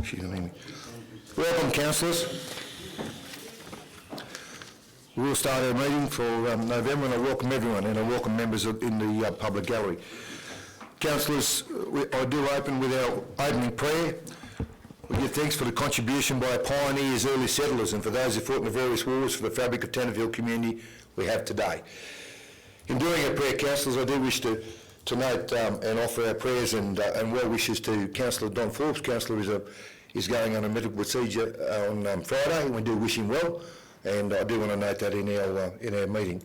She's going to hear me. Welcome, councillors. We'll start our meeting for November, and I welcome everyone, and I welcome members in the public gallery. Councillors, I do open with our opening prayer. We give thanks for the contribution by our pioneers, early settlers, and for those who fought in the various wars for the fabric of Tannerville community we have today. In doing our prayer, councillors, I do wish to note and offer our prayers and well wishes to Councillor Don Forbes. Councillor is going on a medical procedure on Friday, and we do wish him well. And I do want to note that in our meeting.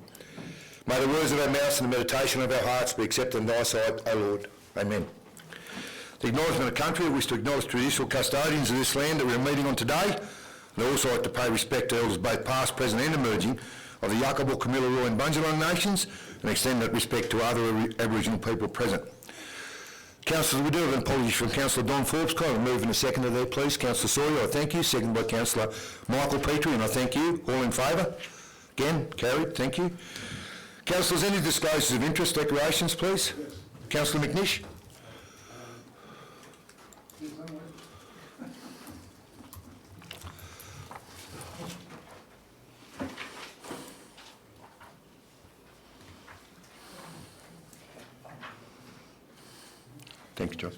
May the words of our mouths and the meditation of our hearts be accepted in thy sight, O Lord. Amen. The acknowledgement of country, I wish to acknowledge traditional custodians of this land that we're meeting on today. And I also like to pay respect to elders both past, present and emerging of the Yuckabull, Kamilaroi and Bundjalung nations, and extend that respect to other Aboriginal people present. Councillors, we do have an apology from Councillor Don Forbes. Can I move in a second there, please? Councillor Sawyer, I thank you. Second by Councillor Michael Petrie, and I thank you. All in favour? Again, carried. Thank you. Councillors, any disclosures of interest declarations, please? Yes. Councillor McNish. Thank you, John.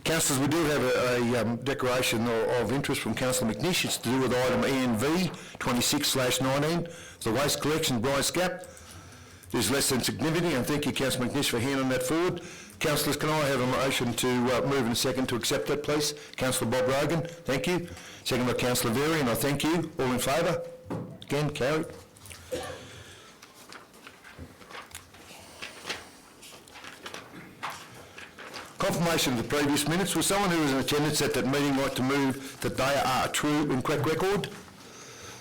Councillors, we do have a declaration of interest from Councillor McNish. It's to do with item ENV 26/19, the waste collection Bryce Gap. It is less than significant, and thank you, Councillor McNish, for handing that forward. Councillors, can I have a motion to move in a second to accept that, please? Councillor Bob Rogan, thank you. Second by Councillor Very, and I thank you. All in favour? Again, carried. Confirmation of the previous minutes. Will someone who was in attendance at that meeting like to move that they are a true and correct record?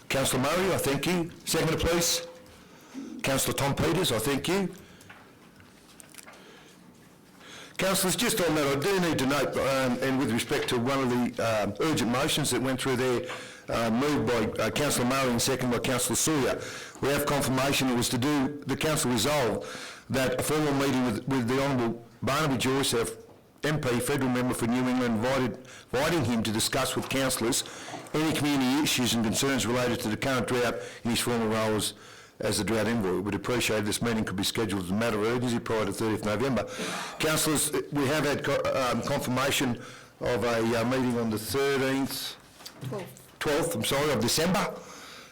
Councillor Murray, I thank you. Seconder, please. Councillor Tom Peters, I thank you. Councillors, just on that, I do need to note, and with respect to one of the urgent motions that went through there, moved by Councillor Murray and second by Councillor Sawyer, we have confirmation it was to do, the Council resolved that a formal meeting with the Honourable Barnaby Joyce, our MP, Federal Member for New England, inviting him to discuss with councillors any community issues and concerns related to the current drought in his former role as the drought envoy. We'd appreciate this meeting could be scheduled as a matter of urgency prior to 30th November. Councillors, we have had confirmation of a meeting on the 13th, 12th, I'm sorry, of December,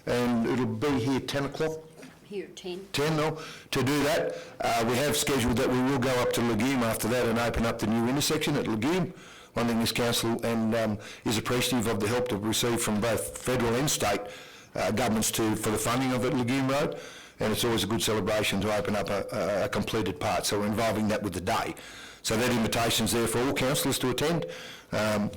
and it'll be here 10 o'clock. Here at 10. 10, no. To do that, we have scheduled that we will go up to Legume after that and open up the new intersection at Legume. One thing this council is appreciative of the help that we received from both federal and state governments for the funding of it, Legume Road, and it's always a good celebration to open up a completed part, so we're involving that with the day. So that invitation's there for all councillors to attend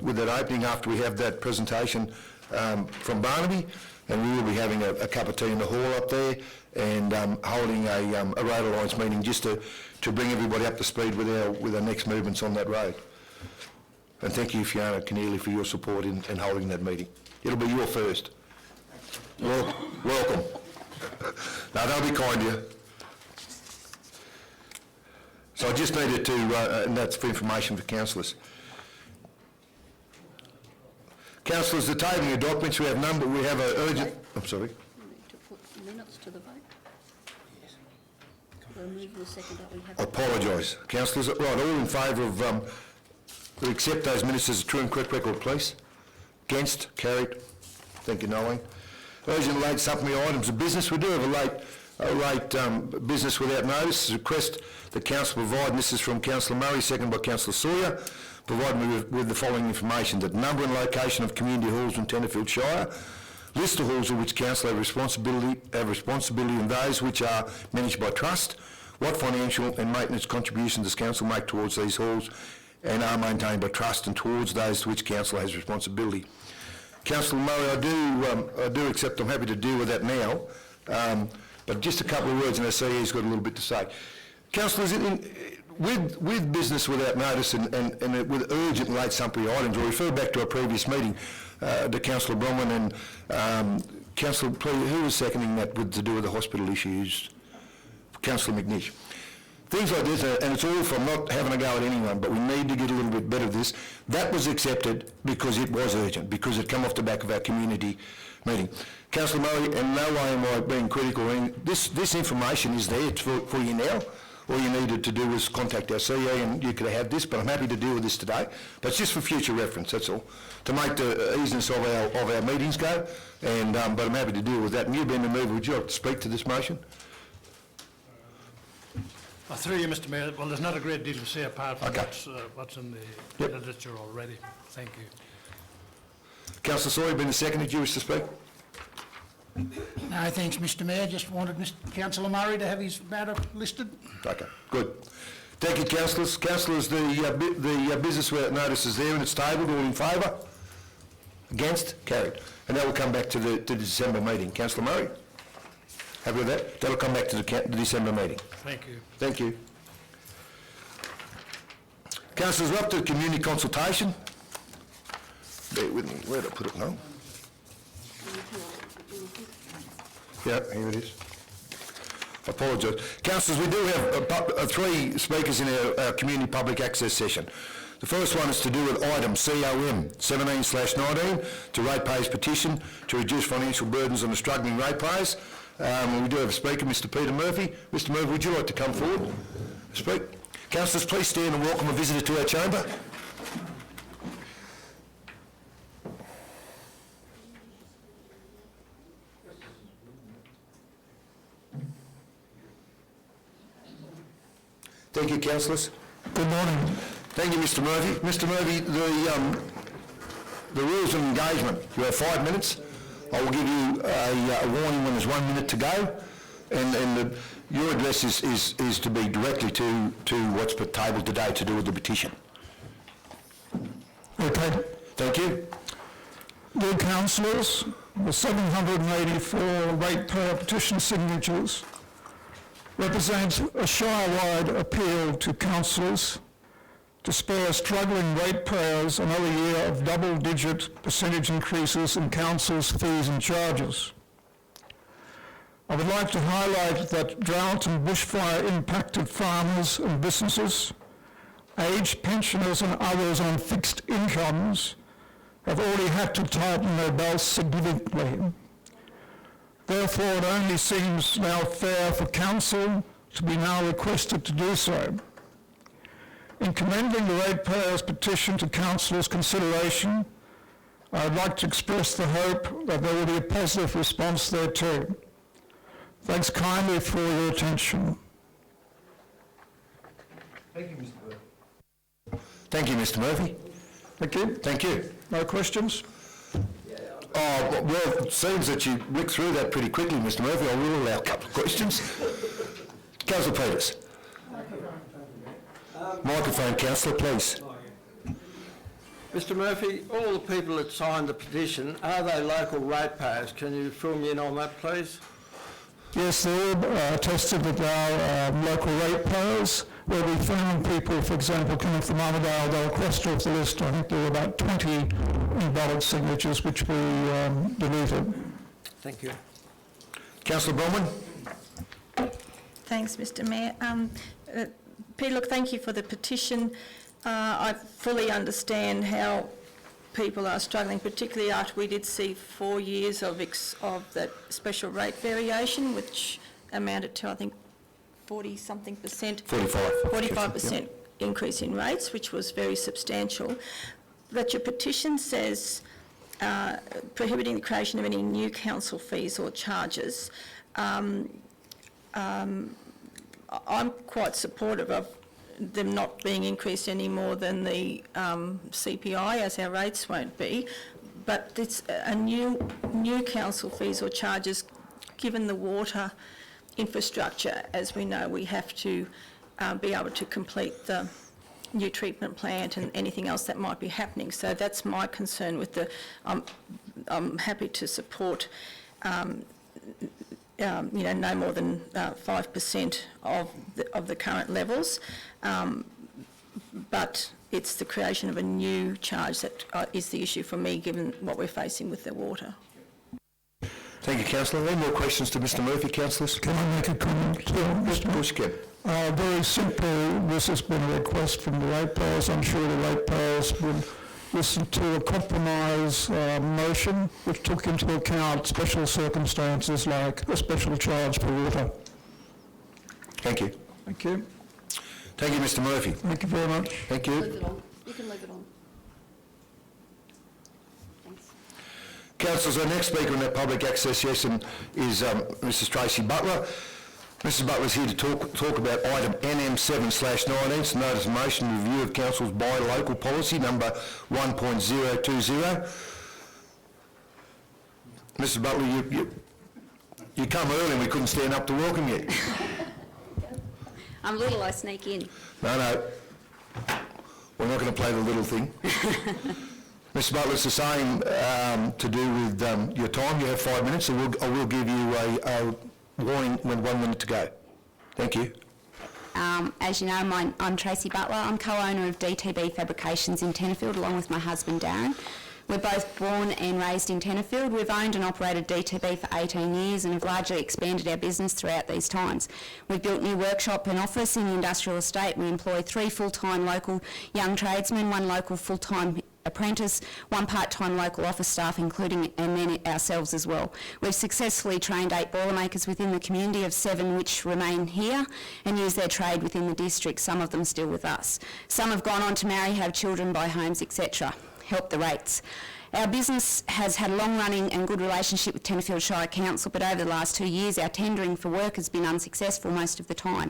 with that opening after we have that presentation from Barnaby, and we will be having a cup of tea in the hall up there and holding a Road Alliance meeting just to bring everybody up to speed with our next movements on that road. And thank you, Fiona Keneally, for your support in holding that meeting. It'll be your first. Welcome. Now, they'll be kind to you. So I just needed to, and that's for information for councillors. Councillors, the tabling of documents, we have an urgent, I'm sorry. You need to put minutes to the vote. Yes. We'll move the second that we have. I apologise. Councillors, right, all in favour of, we accept those minutes as a true and correct record, please. Against? Carried. Thank you, Noeline. Urgent late supplementary items of business. We do have a late business without notice. Request the council provide, and this is from Councillor Murray, second by Councillor Sawyer, provide me with the following information: that number and location of community halls in Tenterfield Shire, list of halls of which council have responsibility and those which are managed by trust, what financial and maintenance contributions does council make towards these halls and are maintained by trust and towards those to which council has responsibility. Councillor Murray, I do accept, I'm happy to deal with that now, but just a couple of words, and I see he's got a little bit to say. Councillors, with business without notice and with urgent late supplementary items, I refer back to our previous meeting, to Councillor Bronwyn and Councillor, please, who was seconding that to do with the hospital issues? Councillor McNish. Things like this, and it's all from not having a go at anyone, but we need to get a little bit better at this. That was accepted because it was urgent, because it come off the back of our community meeting. Councillor Murray, in no way am I being critical. This information is there for you now. All you needed to do was contact our CA and you could have this, but I'm happy to deal with this today. But it's just for future reference, that's all. To make the easiness of our meetings go, and but I'm happy to deal with that. And you've been the mover, would you like to speak to this motion? Through you, Mr Mayor, well, there's not a great deal to say apart from Okay. what's in the literature already. Thank you. Councillor Sawyer, been the second. Did you wish to speak? No, thanks, Mr Mayor. Just wanted Councillor Murray to have his matter listed. Okay, good. Thank you, councillors. Councillors, the business notice is there and it's tabled. All in favour? Against? Carried. And that will come back to the December meeting. Councillor Murray? Happy with that? That'll come back to the December meeting. Thank you. Thank you. Councillors, we're up to community consultation. Bear with me. Where did I put it now? Yeah, here it is. I apologise. Councillors, we do have 3 speakers in our community public access session. The first one is to do with item COM 17/19, to ratepayers petition to reduce financial burdens on the struggling ratepayers. We do have a speaker, Mr Peter Murphy. Mr Murphy, would you like to come forward and speak? Councillors, please stand and welcome a visitor to our chamber. Thank you, councillors. Good morning. Thank you, Mr Murphy. Mr Murphy, the rules of engagement, you have 5 minutes. I will give you a warning when there's 1 minute to go, and your address is to be directly to what's tabled today to do with the petition. Okay. Thank you. Dear councillors, the 784 ratepayer petition signatures represent a Shire-wide appeal to councillors to spare struggling ratepayers another year of double-digit percentage increases in council's fees and charges. I would like to highlight that drought and bushfire impacted farmers and businesses, aged pensioners and others on fixed incomes have already had to tighten their belts significantly. Therefore, it only seems now fair for council to be now requested to do so. In commending the ratepayers' petition to council's consideration, I would like to express the hope that there will be a positive response thereto. Thanks kindly for your attention. Thank you, Mr Murphy. Thank you, Mr Murphy. Thank you. Thank you. No questions? Oh, well, it seems that you whipped through that pretty quickly, Mr Murphy. I will allow a couple of questions. Councillor Peters. Microphone, councillor, please. Mr Murphy, all the people that signed the petition, are they local ratepayers? Can you fill me in on that, please? Yes, they're all attested that they are local ratepayers. Where we found people, for example, coming from Armidale, they'll crossed off the list. I think there were about 20 invalid signatures which we deleted. Thank you. Councillor Bronwyn. Thanks, Mr Mayor. Peter, look, thank you for the petition. I fully understand how people are struggling, particularly after we did see 4 years of that special rate variation, which amounted to, I think, 40-something percent. 45% increase in rates, which was very substantial. But your petition says prohibiting the creation of any new council fees or charges. I'm quite supportive of them not being increased any more than the CPI, as our rates won't be. But it's a new council fees or charges, given the water infrastructure. As we know, we have to be able to complete the new treatment plant and anything else that might be happening. So that's my concern with the, I'm happy to support no more than 5% of the current levels, but it's the creation of a new charge that is the issue for me, given what we're facing with the water. Thank you, councillor. Any more questions to Mr Murphy, councillors? Can I make a comment, Mr. Of course you can. Very simple, this has been a request from the ratepayers. I'm sure the ratepayers would listen to a compromise motion which took into account special circumstances like a special charge for water. Thank you. Thank you. Thank you, Mr Murphy. Thank you very much. Thank Leave you. it on. You can leave it on. Thanks. Councillors, our next speaker in that public access session is Mrs Tracy Butler. Mrs Butler is here to talk about item NM7/19, it's notice of motion review of council's buy local policy number 1.020. Mrs Butler, you come early and we couldn't stand up to welcome you. I'm little, I sneak in. No, we're not going to play the little thing. Mr Butler, it's the same to do with your time. You have 5 minutes, so I will give you a warning when 1 minute to go. Thank you. As you know, I'm Tracy Butler. I'm co-owner of DTB Fabrications in Tenterfield, along with my husband Darren. We're both born and raised in Tenterfield. We've owned and operated DTB for 18 years and have largely expanded our business throughout these times. We've built a new workshop and office in the industrial estate. We employ 3 full-time local young tradesmen, 1 local full-time apprentice, 1 part-time local office staff, including and then ourselves as well. We've successfully trained 8 boilermakers within the community, of 7 which remain here and use their trade within the district, some of them still with us. Some have gone on to marry, have children, buy homes, etc. Help the rates. Our business has had a long-running and good relationship with Tenterfield Shire Council, but over the last 2 years our tendering for work has been unsuccessful most of the time.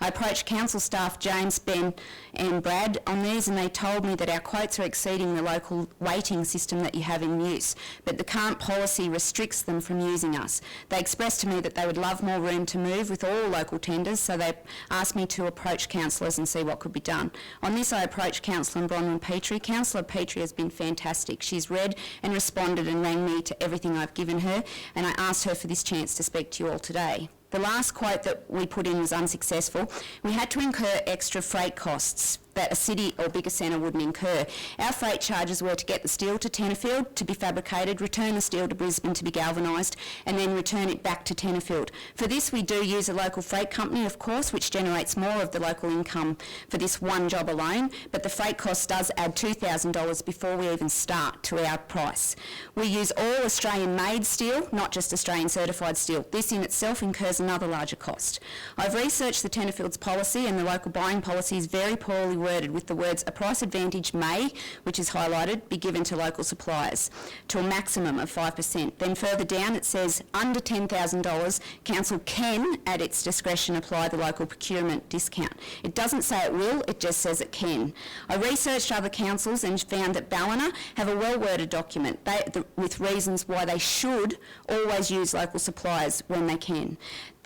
I approached council staff James, Ben and Brad on these, and they told me that our quotes are exceeding the local weighting system that you have in use, but the current policy restricts them from using us. They expressed to me that they would love more room to move with all local tenders, so they asked me to approach councillors and see what could be done. On this I approached Councillor Bronwyn Petrie. Councillor Petrie has been fantastic. She's read and responded and rang me to everything I've given her, and I asked her for this chance to speak to you all today. The last quote that we put in was unsuccessful. We had to incur extra freight costs that a city or bigger centre wouldn't incur. Our freight charges were to get the steel to Tenterfield to be fabricated, return the steel to Brisbane to be galvanised, and then return it back to Tenterfield. For this we do use a local freight company, of course, which generates more of the local income for this one job alone, but the freight cost does add $2,000 before we even start to our price. We use all Australian-made steel, not just Australian certified steel. This in itself incurs another larger cost. I've researched the Tenterfield's policy, and the local buying policy is very poorly worded, with the words "a price advantage may," which is highlighted, be given to local suppliers to a maximum of 5%. Then further down it says under $10,000 council can at its discretion apply the local procurement discount. It doesn't say it will, it just says it can. I researched other councils and found that Ballina have a well worded document with reasons why they should always use local suppliers when they can.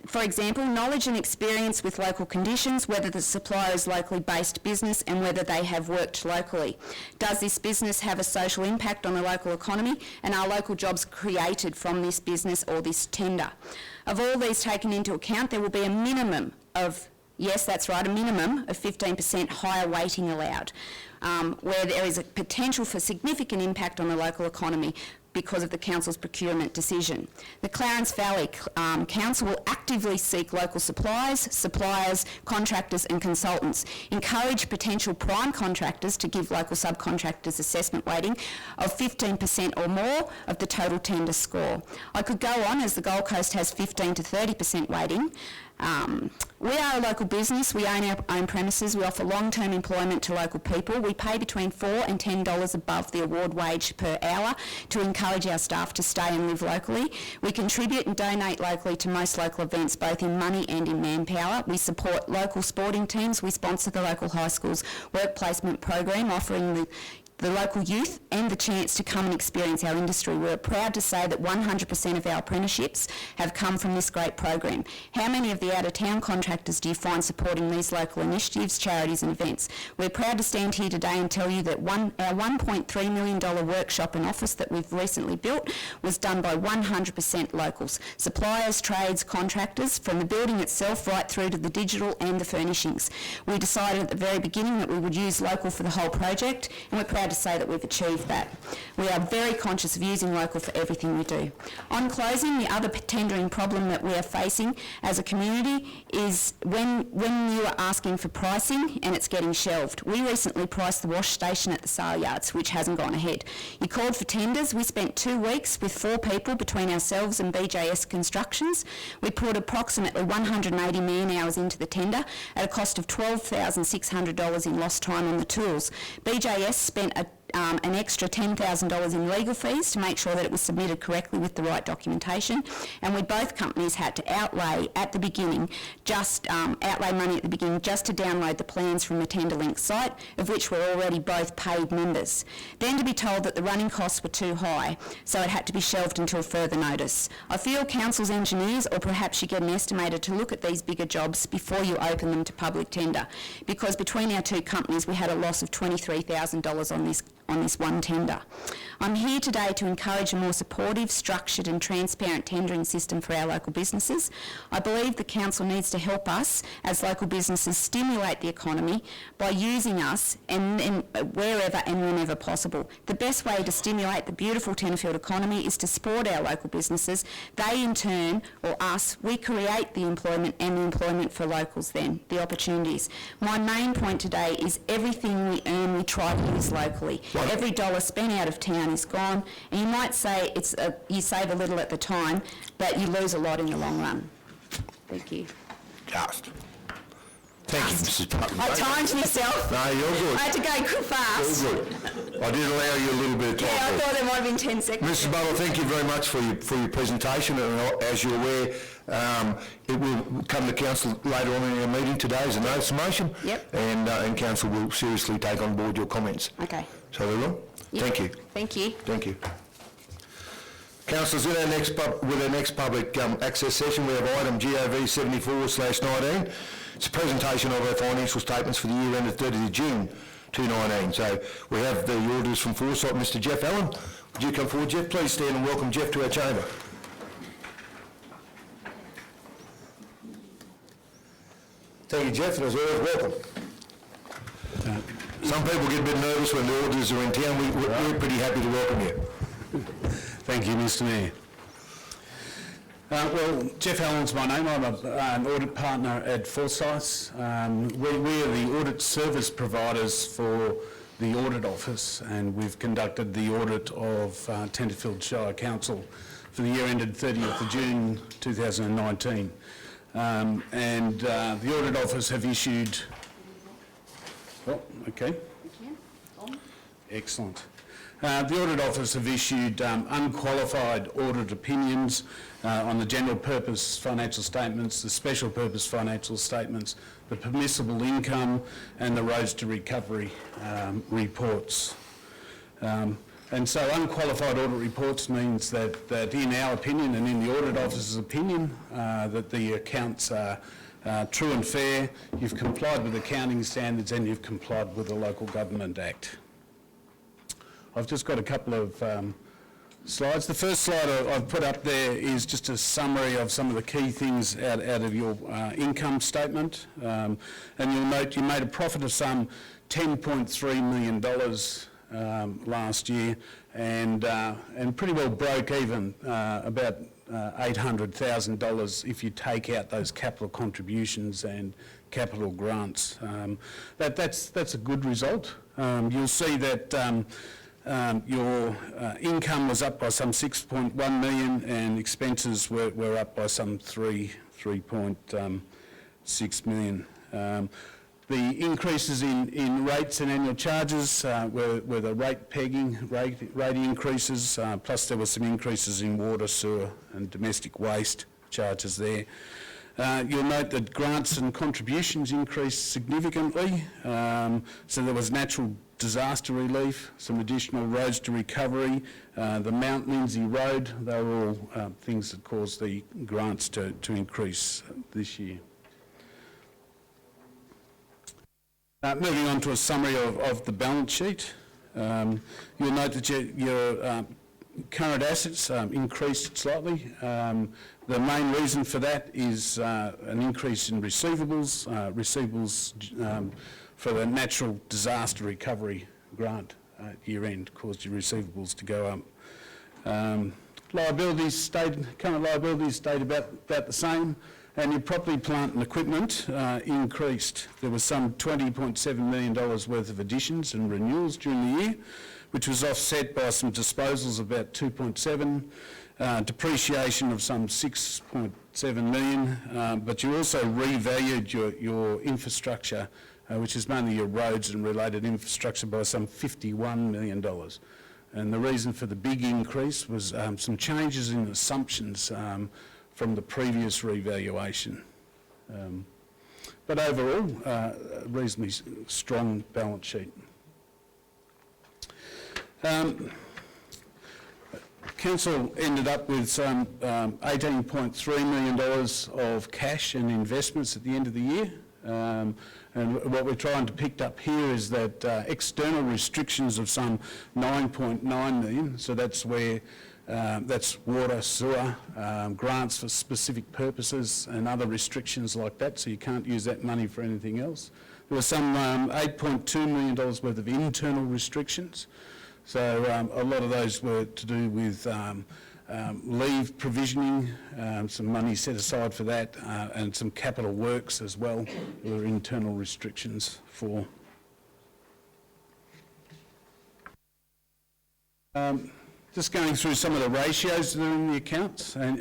For example, knowledge and experience with local conditions, whether the supplier is locally based business and whether they have worked locally. Does this business have a social impact on the local economy, and are local jobs created from this business or this tender? Of all these taken into account, there will be a minimum of, yes, that's right, a minimum of 15% higher weighting allowed, where there is a potential for significant impact on the local economy because of the council's procurement decision. The Clarence Valley Council will actively seek local suppliers, contractors and consultants, encourage potential prime contractors to give local subcontractors assessment weighting of 15% or more of the total tender score. I could go on, as the Gold Coast has 15 to 30% weighting. We are a local business, we own our own premises, we offer long-term employment to local people. We pay between $4 and $10 above the award wage per hour to encourage our staff to stay and live locally. We contribute and donate locally to most local events, both in money and in manpower. We support local sporting teams. We sponsor the local high school's work placement program, offering the the local youth and the chance to come and experience our industry. We're proud to say that 100% of our apprenticeships have come from this great program. How many of the out-of-town contractors do you find supporting these local initiatives, charities and events? We're proud to stand here today and tell you that our $1.3 million workshop and office that we've recently built was done by 100% locals, suppliers, trades, contractors, from the building itself right through to the digital and the furnishings. We decided at the very beginning that we would use local for the whole project, and we're proud to say that we've achieved that. We are very conscious of using local for everything we do. On closing, the other tendering problem that we are facing as a community is when you are asking for pricing and it's getting shelved. We recently priced the wash station at the sale yards, which hasn't gone ahead. You called for tenders. We spent 2 weeks with 4 people between ourselves and BJS Constructions. We put approximately 180 man-hours into the tender at a cost of $12,600 in lost time on the tools. BJS spent an extra $10,000 in legal fees to make sure that it was submitted correctly with the right documentation, and both companies had to outlay at the beginning, outlay money at the beginning just to download the plans from the TenderLink site, of which we're already both paid members. Then to be told that the running costs were too high, so it had to be shelved until further notice. I feel council's engineers, or perhaps you get an estimator to look at these bigger jobs before you open them to public tender, because between our 2 companies we had a loss of $23,000 on this one tender. I'm here today to encourage a more supportive, structured and transparent tendering system for our local businesses. I believe the council needs to help us as local businesses stimulate the economy by using us and wherever and whenever possible. The best way to stimulate the beautiful Tenterfield economy is to support our local businesses. They in turn, or us, we create the employment and the employment for locals then, the opportunities. My main point today is everything we earn we try to use locally. Every dollar spent out of town is gone, and you might say you save a little at the time, but you lose a lot in the long run. Thank you. Just. Thank you, Mrs. Putnam. I timed myself. No, you're good. I had to go fast. You're good. I did allow you a little bit of time. Yeah, I there. thought there might have been 10 seconds. Mrs. Butler, thank you very much for your presentation, and as you're aware, it will come to council later on in our meeting today as a notice of motion. Yep. And council will seriously take on board your comments. Okay. So we will? Yep. Thank you. Thank you. Thank you. Councillors, with our next public access session, we have item GOV 74/19. It's a presentation of our financial statements for the year ended 30th of June 2019. So we have the auditors from Foresight, Mr. Jeff Allen. Would you come forward, Jeff? Please stand and welcome Jeff to our chamber. Thank you, Jeff, and as always, welcome. Some people get a bit nervous when the auditors are in town. We're pretty happy to welcome you. Thank you, Mr. Mayor. Well, Jeff Allen's my name. I'm an audit partner at Forsyth. We are the audit service providers for the Audit Office, and we've conducted the audit of Tenterfield Shire Council for the year ended 30th of June 2019. And the Audit Office have issued... Oh, okay. Excellent. The Audit Office have issued unqualified audit opinions on the general purpose financial statements, the special purpose financial statements, the permissible income and the roads to recovery reports. And so unqualified audit reports means that in our opinion and in the Audit Office's opinion that the accounts are true and fair, you've complied with accounting standards and you've complied with the Local Government Act. I've just got a couple of slides. The first slide I've put up there is just a summary of some of the key things out of your income statement. And you'll note you made a profit of some $10.3 million last year and pretty well broke even, about $800,000 if you take out those capital contributions and capital grants. That's a good result. You'll see that your income was up by some 6.1 million and expenses were up by some 3.6 million. The increases in rates and annual charges were the rate pegging, rate increases, plus there were some increases in water, sewer and domestic waste charges there. You'll note that grants and contributions increased significantly. So there was natural disaster relief, some additional roads to recovery, the Mount Lindsay Road, they were all things that caused the grants to increase this year. Moving on to a summary of the balance sheet. You'll note that your current assets increased slightly. The main reason for that is an increase in receivables. Receivables for the natural disaster recovery grant at year end caused your receivables to go up. Current liabilities stayed about the same, and your property, plant and equipment increased. There was some $20.7 million worth of additions and renewals during the year, which was offset by some disposals of about 2.7, depreciation of some 6.7 million, but you also revalued your infrastructure, which is mainly your roads and related infrastructure, by some $51 million. And the reason for the big increase was some changes in assumptions from the previous revaluation. But overall, a reasonably strong balance sheet. Council ended up with some $18.3 million of cash and investments at the end of the year. And what we're trying to pick up here is that external restrictions of some $9.9 million, so that's where that's water, sewer, grants for specific purposes and other restrictions like that, so you can't use that money for anything else. There was some $8.2 million worth of internal restrictions. So a lot of those were to do with leave provisioning, some money set aside for that, and some capital works as well, were internal restrictions for. Just going through some of the ratios that are in the accounts, and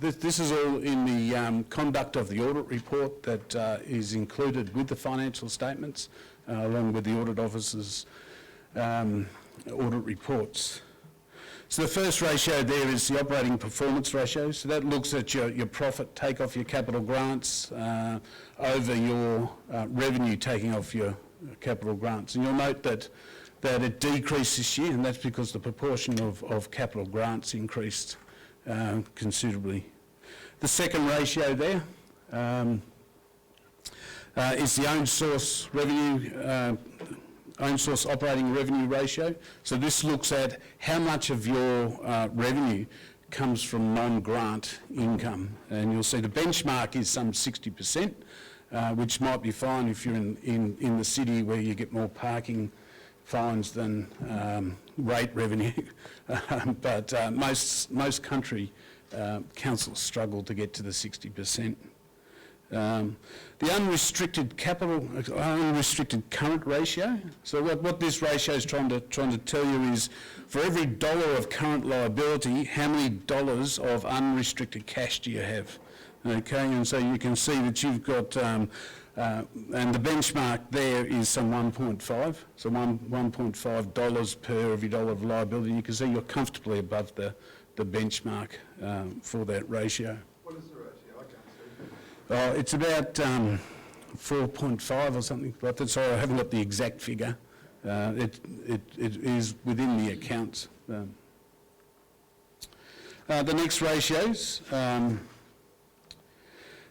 this is all in the conduct of the audit report that is included with the financial statements, along with the audit officer's audit reports. So the first ratio there is the operating performance ratio. So that looks at your profit take off your capital grants over your revenue taking off your capital grants. And you'll note that it decreased this year, and that's because the proportion of capital grants increased considerably. The second ratio there is the own source revenue, own source operating revenue ratio. So this looks at how much of your revenue comes from non-grant income. And you'll see the benchmark is some 60%, which might be fine if you're in the city where you get more parking fines than rate revenue. But most country councils struggle to get to the 60%. The unrestricted current ratio. So what this ratio is trying to tell you is, for every dollar of current liability, how many dollars of unrestricted cash do you have? Okay, and so you can see that you've got, and the benchmark there is some 1.5, so $1.5 per every dollar of liability. You can see you're comfortably above the benchmark for that ratio. What is the ratio? I can't see. It's about 4.5 or something like that. Sorry, I haven't got the exact figure. It is within the accounts. The next ratios,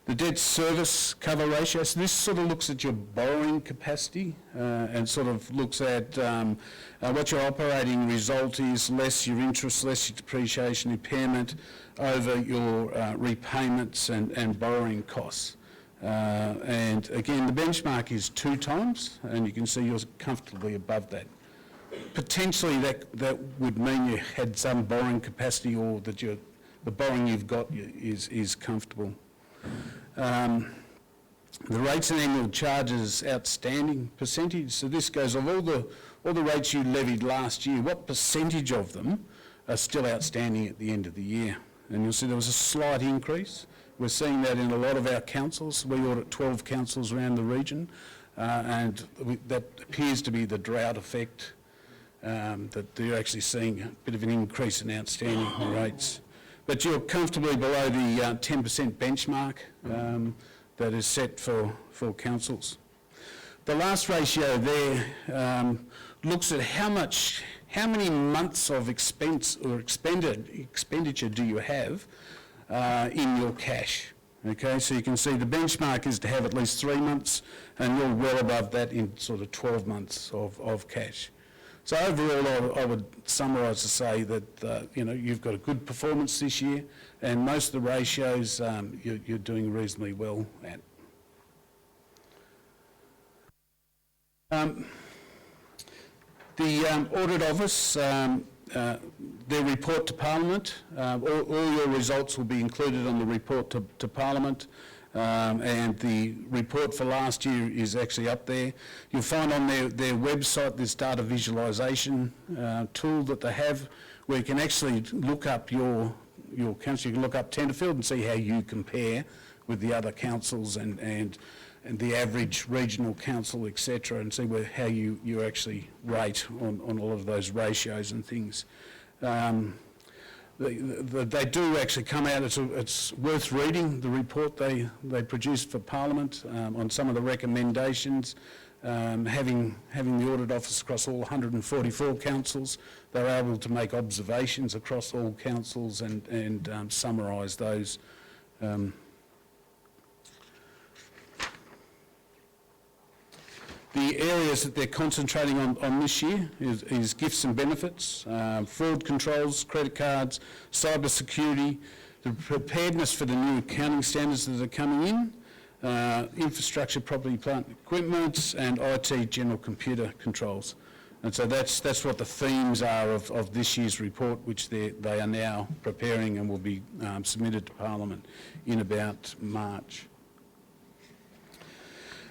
the debt service cover ratio. So this sort of looks at your borrowing capacity and sort of looks at what your operating result is, less your interest, less your depreciation, impairment, over your repayments and borrowing costs. And again, the benchmark is 2 times, and you can see you're comfortably above that. Potentially that would mean you had some borrowing capacity, or that the borrowing you've got is comfortable. The rates and annual charges outstanding percentage. So this goes of all the rates you levied last year, what percentage of them are still outstanding at the end of the year? And you'll see there was a slight increase. We're seeing that in a lot of our councils. We audit 12 councils around the region, and that appears to be the drought effect, that they're actually seeing a bit of an increase in outstanding rates. but you're comfortably below the 10% benchmark that is set for councils. The last ratio there looks at how many months of expense or expenditure do you have in your cash. Okay, so you can see the benchmark is to have at least 3 months, and you're well above that in sort of 12 months of cash. So overall, I would summarise to say that you've got a good performance this year, and most of the ratios you're doing reasonably well at. The Audit Office, their report to Parliament, all your results will be included on the report to Parliament, and the report for last year is actually up there. You'll find on their website this data visualisation tool that they have, where you can actually look up your council. You can look up Tenterfield and see how you compare with the other councils and the average regional council, etc., and see how you actually rate on all of those ratios and things. They do actually come out. It's worth reading the report they produced for Parliament on some of the recommendations. Having the Audit Office across all 144 councils, they're able to make observations across all councils and summarise those. The areas that they're concentrating on this year is gifts and benefits, fraud controls, credit cards, cyber security, the preparedness for the new accounting standards that are coming in, infrastructure, property, plant and equipment, and IT general computer controls. And so that's what the themes are of this year's report, which they are now preparing and will be submitted to Parliament in about March.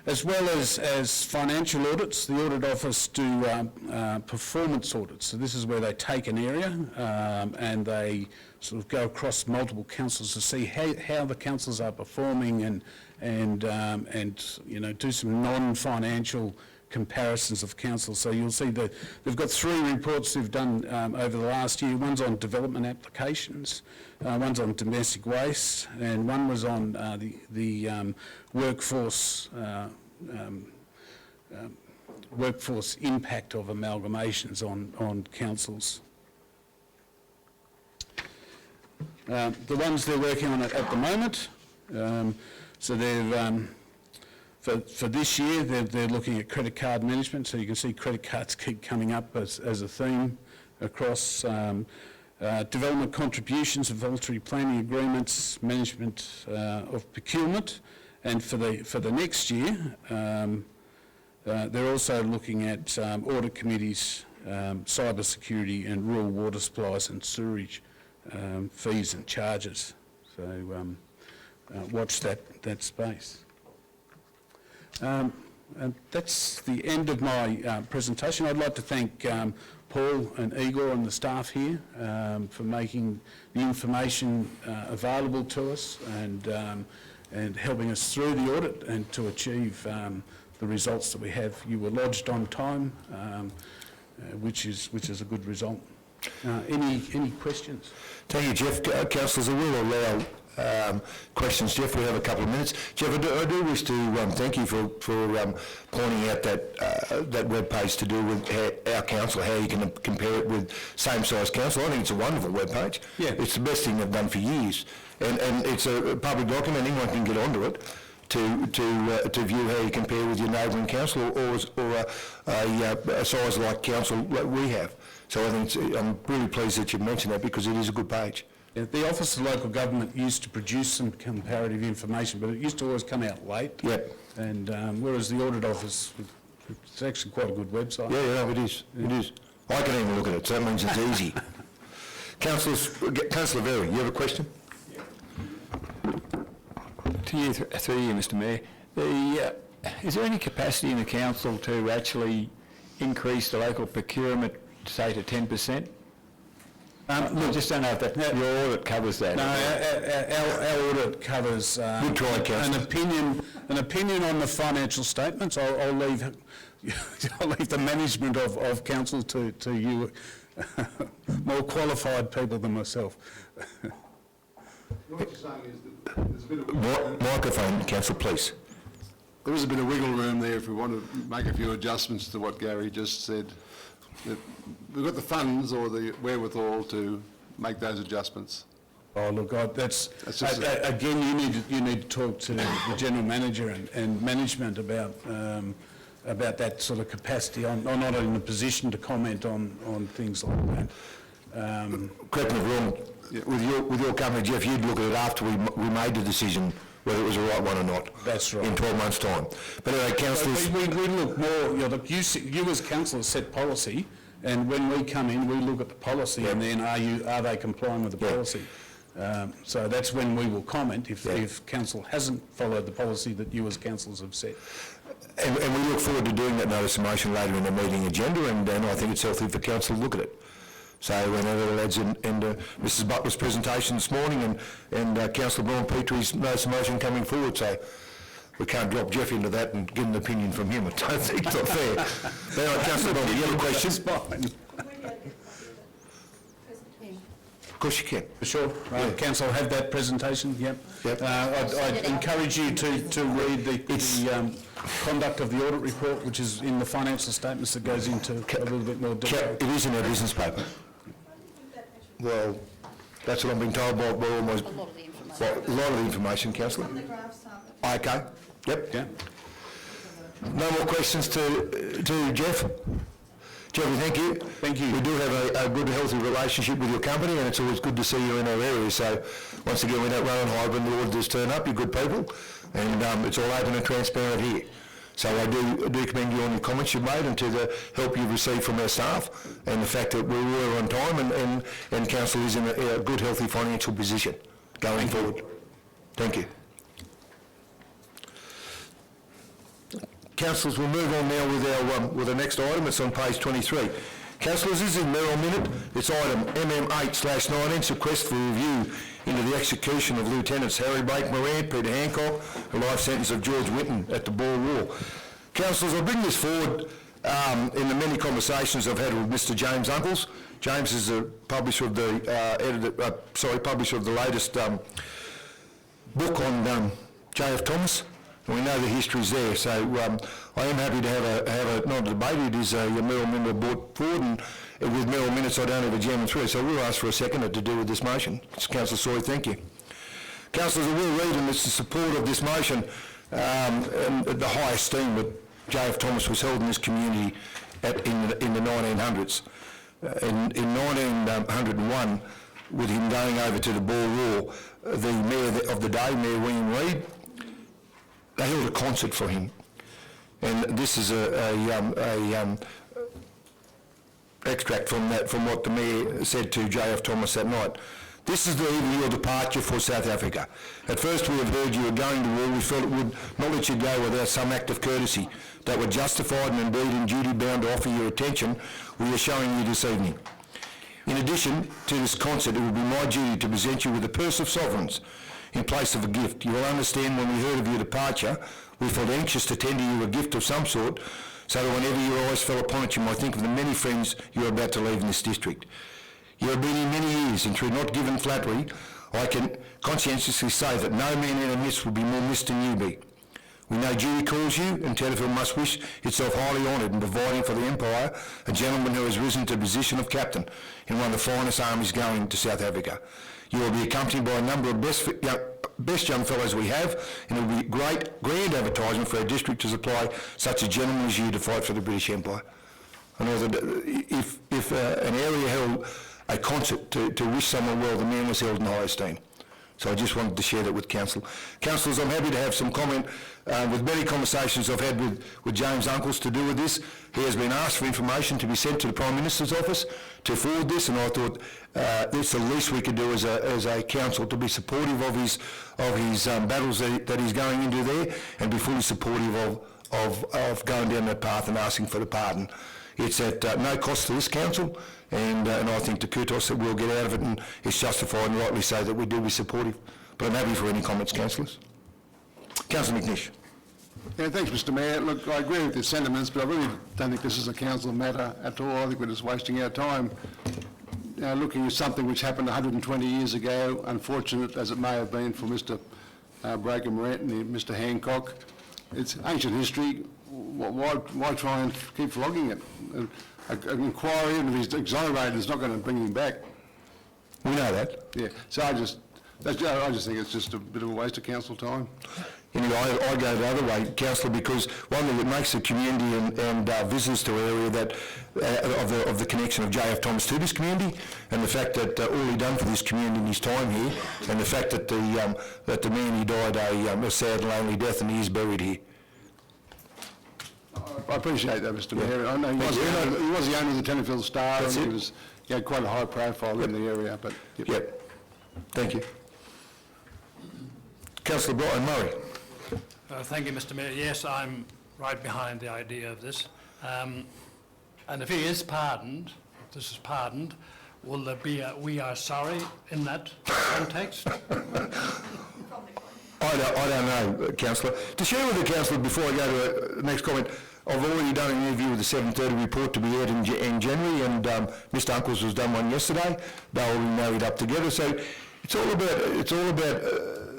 As well as financial audits, the Audit Office do performance audits. So this is where they take an area and they sort of go across multiple councils to see how the councils are performing and do some non-financial comparisons of councils. So you'll see that they've got 3 reports they've done over the last year. One's on development applications, one's on domestic waste, and one was on the workforce impact of amalgamations on councils. The ones they're working on at the moment, so they've for this year, they're looking at credit card management, so you can see credit cards keep coming up as a theme across development contributions and voluntary planning agreements, management of procurement, and for the next year, they're also looking at audit committees, cyber security and rural water supplies and sewerage fees and charges. So watch that space. And that's the end of my presentation. I'd like to thank Paul and Igor and the staff here for making the information available to us and helping us through the audit and to achieve the results that we have. You were lodged on time, which is a good result. Any questions? Thank you, Jeff. Councillors, I will allow questions. Jeff, we have a couple of minutes. Jeff, I do wish to thank you for pointing out that web page to do with our council, how you can compare it with same-size council. I think it's a wonderful web page. Yeah. It's the best thing they've done for years. And it's a public document, anyone can get onto it to view how you compare with your neighbouring council or a size like council that we have. So I think I'm really pleased that you mentioned that because it is a good page. Yeah, the Office of Local Government used to produce some comparative information, but it used to always come out late. Yep. And whereas the Audit Office, it's actually quite a good website. Yeah, it is. Yeah. It is. I can even look at it, so that means it's easy. Councillor Verry, you have a question? To you, Mr Mayor. Is there any capacity in the council to actually increase the local procurement, say, to 10%? I just don't know if your audit covers that. No, our audit covers an opinion on the financial statements. I'll leave the management of council to you, more qualified people than myself. What you're saying is that there's a bit of Microphone, councillor, please. there is a bit of wiggle room there if we want to make a few adjustments to what Gary just said. That we've got the funds or the wherewithal to make those adjustments. Oh, look, That's just again, you need to talk to the general manager and management about that sort of capacity. I'm not in a position to comment on things like that. Correct me if I'm wrong, with your company, Jeff, you'd look at it after we made the decision whether it was the right one or not. That's right. In 12 months' time. But anyway, councillors... We look more, you as councillors set policy, and when we come in, we look at the policy, and then are they complying with the policy? So that's when we will comment if council hasn't followed the policy that you as councillors have set. And we look forward to doing that notice of motion later in the meeting agenda, and I think it's healthy for council to look at it. So whenever the lads and Mrs Butler's presentation this morning and Councillor Braun-Petrie's notice of motion coming forward, so we can't drop Jeff into that and get an opinion from him. I don't think it's not fair. Anyway, Councillor Braun, you have a question? Of course you can. For sure. Council have that presentation, yep. I'd encourage you to read the conduct of the audit report, which is in the financial statements that goes into a little bit more detail. It is in our business paper. Well, that's what I'm being told by almost... A lot of the information. Well, a lot of the information, councillor. Okay, yep. Yeah. No more questions to Jeff? Jeff, thank you. Thank you. We do have a good, healthy relationship with your company, and it's always good to see you in our area. So, once again, we don't run and hide when the auditors turn up. You're good people, and it's all open and transparent here. So I do commend you on the comments you've made and to the help you've received from our staff, and the fact that we were on time and council is in a good, healthy financial position going forward. Thank you. Councillors, we'll move on now with the next item. It's on page 23. Councillors, this is in Merrill Minute. It's item MM8/19, request for review into the execution of Lieutenants Harry Blake Morant, Peter Hancock, a life sentence of George Winton at the Boer War. Councillors, I bring this forward in the many conversations I've had with Mr. James Uncles. James is the publisher of the publisher of the latest book on J.F. Thomas. And we know the history's there, so I am happy to have a not a debate. It is a Merrill member brought forward, and with Merrill minutes I don't have a German through, so we'll ask for a seconder to deal with this motion. Councillor Soy, thank you. Councillors, I will read, and it's the support of this motion and the high esteem that J.F. Thomas was held in this community in the 1900s. In 1901, with him going over to the Boer War, the mayor of the day, Mayor William Reid, they held a concert for him, and this is a extract from what the mayor said to J.F. Thomas that night. This is the eve of your departure for South Africa. At first we have heard you were going to war. We felt it would not let you go without some act of courtesy that were justified and indeed in duty bound to offer your attention we are showing you this evening. In addition to this concert, it would be my duty to present you with a purse of sovereigns in place of a gift. You will understand when we heard of your departure, we felt anxious to tender you a gift of some sort, so that whenever your eyes fell upon it, you might think of the many friends you are about to leave in this district. You have been here many years, and through not given flattery, I can conscientiously say that no man in our midst will be more missed than you be. We know duty calls you, and Tenterfield must wish itself highly honoured in providing for the Empire a gentleman who has risen to the position of captain in one of the finest armies going to South Africa. You will be accompanied by a number of best young fellows we have, and it will be grand advertisement for our district to supply such a gentleman as you to fight for the British Empire. I know that if an area held a concert to wish someone well, the man was held in high esteem. So I just wanted to share that with Council. Councillors, I'm happy to have some comment with many conversations I've had with James Uncles to do with this. He has been asked for information to be sent to the Prime Minister's office to forward this, and I thought it's the least we could do as a council to be supportive of his battles that he's going into there, and be fully supportive of going down that path and asking for the pardon. It's at no cost to this council, and I think the kudos that we'll get out of it, and it's justified and rightly so that we do be supportive. But I'm happy for any comments, councillors. Councillor McNish. Yeah, thanks, Mr. Mayor. Look, I agree with your sentiments, but I really don't think this is a council matter at all. I think we're just wasting our time looking at something which happened 120 years ago, unfortunate as it may have been for Mr. Breaker Morant and Mr. Hancock. It's ancient history. Why try and keep flogging it? An inquiry, even if he's exonerated, is not going to bring him back. We know that. Yeah, so I just think it's just a bit of a waste of council time. Anyway, I go the other way, councillor, because one thing that makes the community and visitors to our area that of the connection of J.F. Thomas to this community, and the fact that all he done for this community in his time here, and the fact that the man he died a sad and lonely death and he is buried here. I appreciate that, Mr. Mayor. I know he was the owner of the Tenterfield Star, and he had quite a high profile in the area. But Yep. Thank you. Councillor Brian Murray. Thank you, Mr. Mayor. Yes, I'm right behind the idea of this. And if he is pardoned, if this is pardoned, will there be a "we are sorry" in that context? I don't know, councillor. To share with the councillor before I go to the next comment, I've already done an interview with the 7:30 report to be aired in January, and Mr. Uncles has done one yesterday. They will be married up together. So it's all about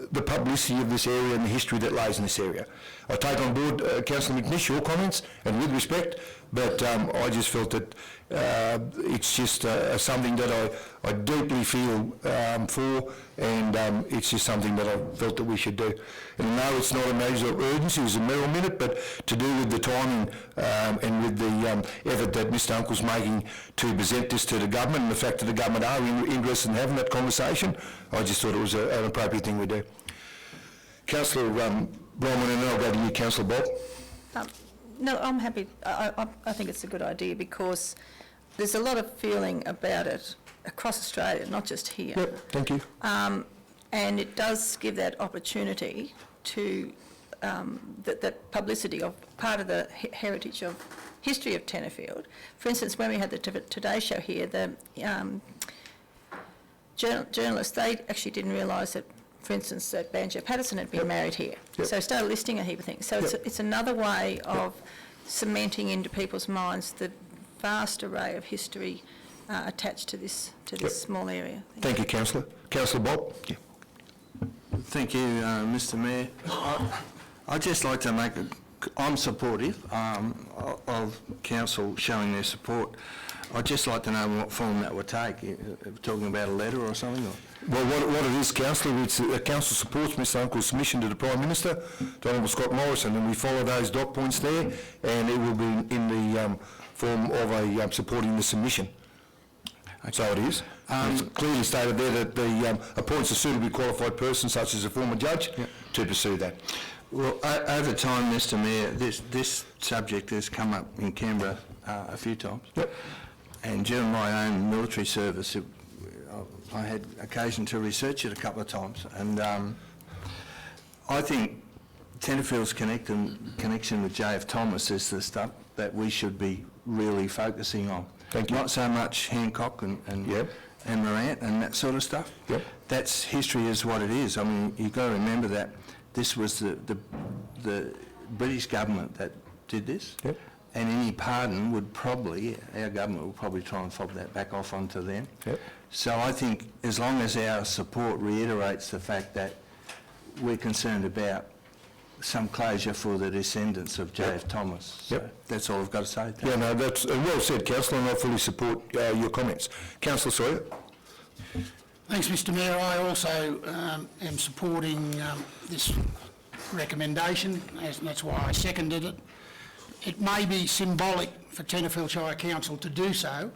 the publicity of this area and the history that lies in this area. I take on board, Councillor McNish, your comments, and with respect, but I just felt that it's just something that I deeply feel for, and it's just something that I felt that we should do. And no, it's not a measure of urgency, it's a mere minute, but to do with the timing and with the effort that Mr. Uncle's making to present this to the government, and the fact that the government are interested in having that conversation, I just thought it was an appropriate thing we do. Councillor Bronwyn, and then I'll go to you, Councillor Bob. No, I'm happy. I think it's a good idea because there's a lot of feeling about it across Australia, not just here. Yep, thank you. And it does give that opportunity to that publicity of part of the heritage of history of Tenterfield. For instance, when we had the Today Show here, the journalists, they actually didn't realise that, for instance, that Banjo Patterson had been married here. Yep. So started listing a heap of things. So it's another way of cementing into people's minds the vast array of history attached to this small area. Thank you, Councillor. Councillor Bob. Yeah. Thank you, Mr. Mayor. I'd just like to make I'm supportive of council showing their support. I'd just like to know what form that would take. Talking about a letter or something? Or? Well, what it is, Councillor, it's council supports Mr. Uncle's submission to the Prime Minister, the Honourable Scott Morrison, and we follow those dot points there, and it will be in the form of a supporting the submission. Okay. So it is. It's clearly stated there that the appoints a suitably qualified person, such as a former judge, to pursue that. Well, over time, Mr. Mayor, this subject has come up in Canberra a few times. Yep. And during my own military service, I had occasion to research it a couple of times, and I think Tenterfield's connection with J.F. Thomas is the stuff that we should be really focusing on. Thank you. Not so much Hancock and Morant and that sort of stuff. Yep. That's history is what it is. I mean, you've got to remember that this was the British government that did this. Yep. And any pardon would probably, our government would probably try and fob that back off onto them. Yep. So I think as long as our support reiterates the fact that we're concerned about some closure for the descendants of J.F. Thomas. So that's all I've got to say. Yeah, no, that's well said, Councillor, and I fully support your comments. Councillor Sawyer. Thanks, Mr. Mayor. I also am supporting this recommendation, and that's why I seconded it. It may be symbolic for Tenterfield Shire Council to do so,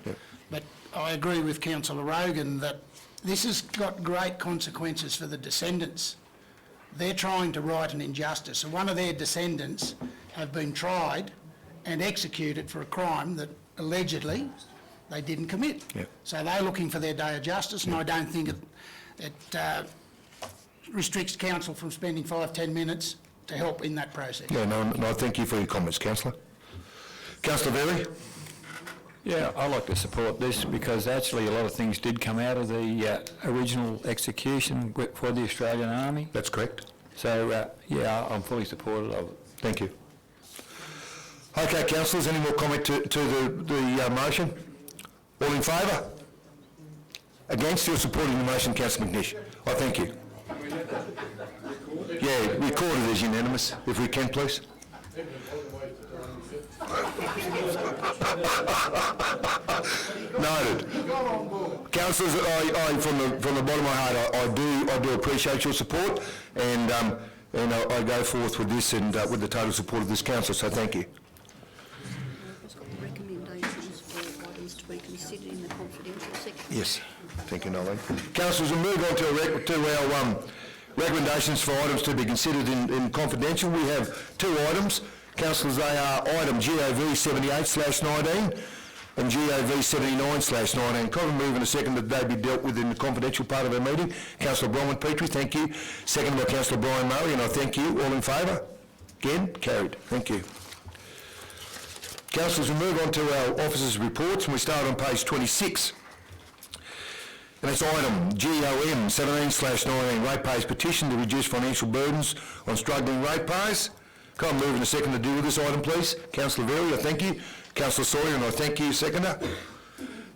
but I agree with Councillor Rogan that this has got great consequences for the descendants. They're trying to right an injustice, and one of their descendants have been tried and executed for a crime that allegedly they didn't commit. Yep. So they're looking for their day of justice, and I don't think it restricts council from spending 5-10 minutes to help in that process. Yeah, no, thank you for your comments, Councillor. Councillor Verley. Yeah, I like to support this because actually a lot of things did come out of the original execution for the Australian Army. That's correct. So, yeah, I'm fully supportive of it. Thank you. Okay, councillors, any more comment to the motion? All in favour? Against or supporting the motion, Councillor McNish? I thank you. Yeah, record it as unanimous, if we can, please. Noted. Councillors, from the bottom of my heart, I do appreciate your support, and I go forth with this and with the total support of this council, so thank you. Recommendations for items to be considered in the confidential section. Yes, thank you, Nolene. Councillors, we'll move on to our recommendations for items to be considered in confidential. We have two items. Councillors, they are item GOV 78/19 and GOV 79/19. Can I move in a second that they be dealt with in the confidential part of our meeting? Councillor Bronwyn Petrie, thank you. Second by Councillor Brian Murray, and I thank you. All in favour? Again, carried. Thank you. Councillors, we move on to our officers' reports, and we start on page 26. And that's item GOM 17/19, ratepayers petition to reduce financial burdens on struggling ratepayers. Can I move in a second to deal with this item, please? Councillor Verry, I thank you. Councillor Sawyer, and I thank you, seconder.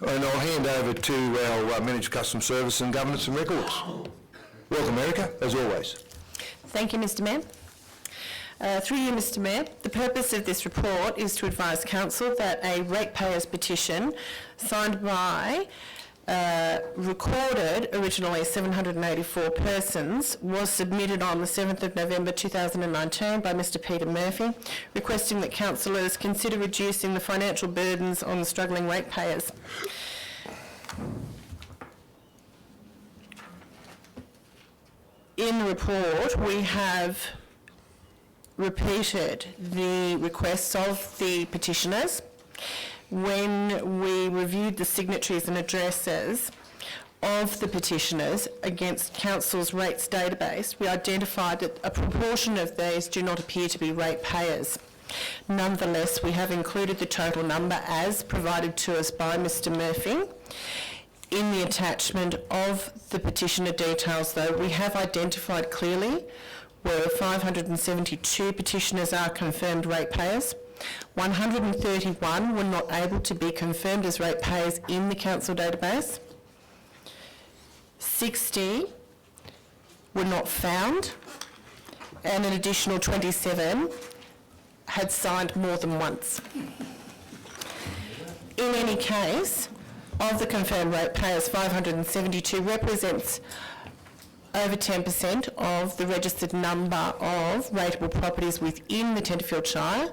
And I'll hand over to our Manager of Customs Service and Governance and Records. Welcome, Erica, as always. Thank you, Mr Mayor. Through you, Mr Mayor, the purpose of this report is to advise Council that a ratepayers petition signed by recorded originally 784 persons was submitted on the 7th of November 2019 by Mr Peter Murphy, requesting that councillors consider reducing the financial burdens on the struggling ratepayers. In the report, we have repeated the requests of the petitioners. When we reviewed the signatories and addresses of the petitioners against Council's rates database, we identified that a proportion of these do not appear to be ratepayers. Nonetheless, we have included the total number as provided to us by Mr Murphy. In the attachment of the petitioner details, though, we have identified clearly where 572 petitioners are confirmed ratepayers. 131 were not able to be confirmed as ratepayers in the council database. 60 were not found, and an additional 27 had signed more than once. In any case, of the confirmed ratepayers, 572 represents over 10% of the registered number of rateable properties within the Tenterfield Shire,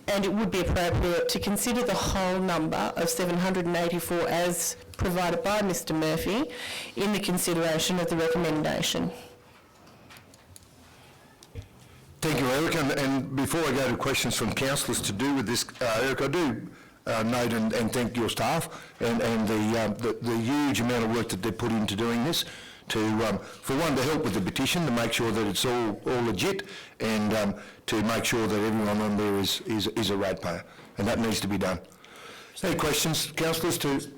and it would be appropriate to consider the whole number of 784 as provided by Mr Murphy in the consideration of the recommendation. Thank you, Erica. And before I go to questions from councillors to do with this, Erica, I do note and thank your staff and the huge amount of work that they put into doing this to, for one, to help with the petition, to make sure that it's all legit, and to make sure that everyone on there is a ratepayer, and that needs to be done. Any questions, councillors?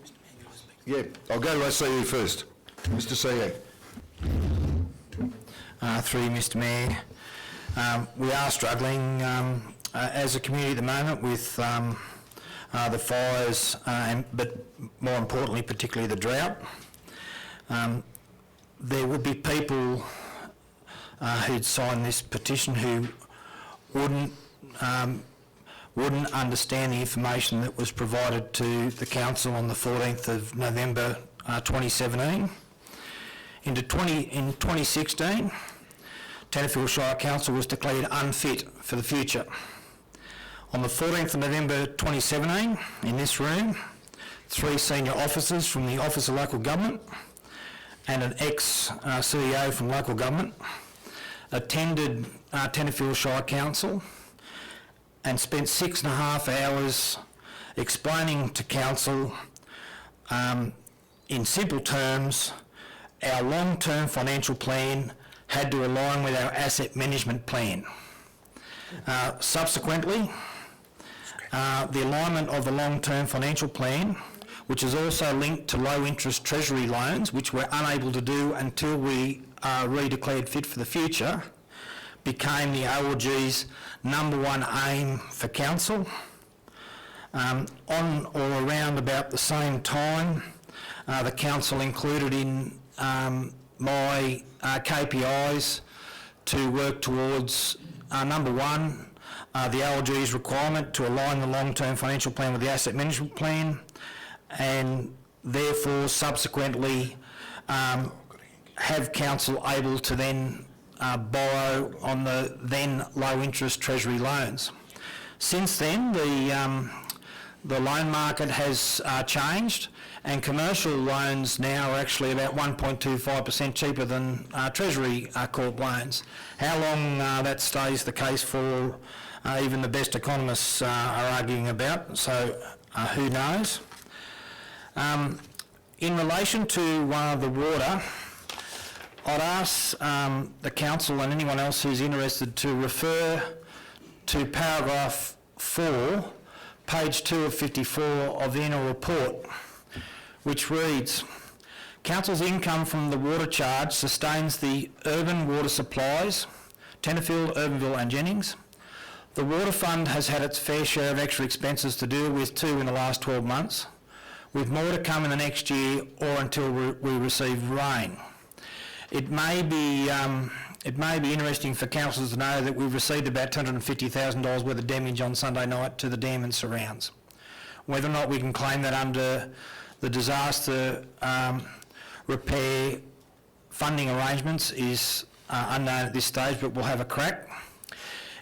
Yeah, I'll go to ACU first. Mr CE. Through you, Mr Mayor. We are struggling as a community at the moment with the fires, but more importantly, particularly the drought. There would be people who'd sign this petition who wouldn't understand the information that was provided to the council on the 14th of November 2017. In 2016, Tenterfield Shire Council was declared unfit for the future. On the 14th of November 2017, in this room, 3 senior officers from the Office of Local Government and an ex-CEO from local government attended Tenterfield Shire Council and spent 6.5 hours explaining to council in simple terms our long-term financial plan had to align with our asset management plan. Subsequently, the alignment of the long-term financial plan, which is also linked to low-interest treasury loans, which we're unable to do until we are redeclared fit for the future, became the OLG's #1 aim for council. On or around about the same time, the council included in my KPIs to work towards, number one, the LG's requirement to align the long-term financial plan with the asset management plan, and therefore subsequently have council able to then borrow on the then low-interest Treasury loans. Since then, the loan market has changed, and commercial loans now are actually about 1.25% cheaper than Treasury Corp loans. How long that stays the case for, even the best economists are arguing about, so who knows. In relation to the water, I'd ask the council and anyone else who's interested to refer to paragraph 4, page 2 of 54 of the annual report, which reads, Council's income from the water charge sustains the urban water supplies, Tenterfield, Urbanville and Jennings. The water fund has had its fair share of extra expenses to deal with too in the last 12 months, with more to come in the next year or until we receive rain. It may be interesting for councillors to know that we've received about $250,000 worth of damage on Sunday night to the dam and surrounds. Whether or not we can claim that under the disaster repair funding arrangements is unknown at this stage, but we'll have a crack.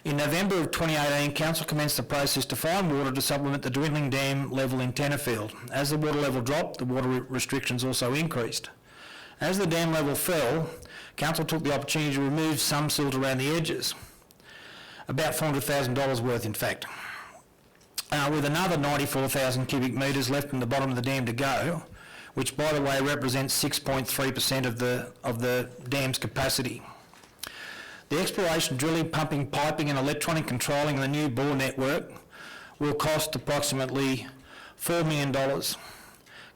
In November of 2018, Council commenced the process to find water to supplement the dwindling dam level in Tenterfield. As the water level dropped, the water restrictions also increased. As the dam level fell, Council took the opportunity to remove some silt around the edges, about $400,000 worth in fact. With another 94,000 cubic metres left in the bottom of the dam to go, which by the way represents 6.3% of the dam's capacity. The exploration, drilling, pumping, piping and electronic controlling of the new bore network will cost approximately $4 million.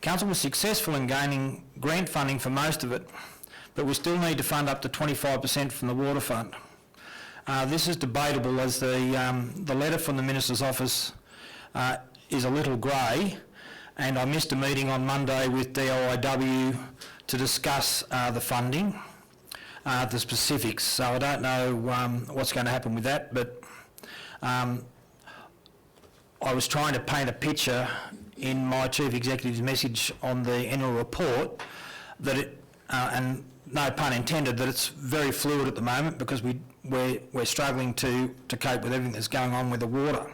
Council was successful in gaining grant funding for most of it, but we still need to fund up to 25% from the water fund. This is debatable as the letter from the Minister's office is a little grey, and I missed a meeting on Monday with DOIW to discuss the funding, the specifics. So I don't know what's going to happen with that, but I was trying to paint a picture in my Chief Executive's message on the annual report that it, and no pun intended, that it's very fluid at the moment because we're struggling to cope with everything that's going on with the water.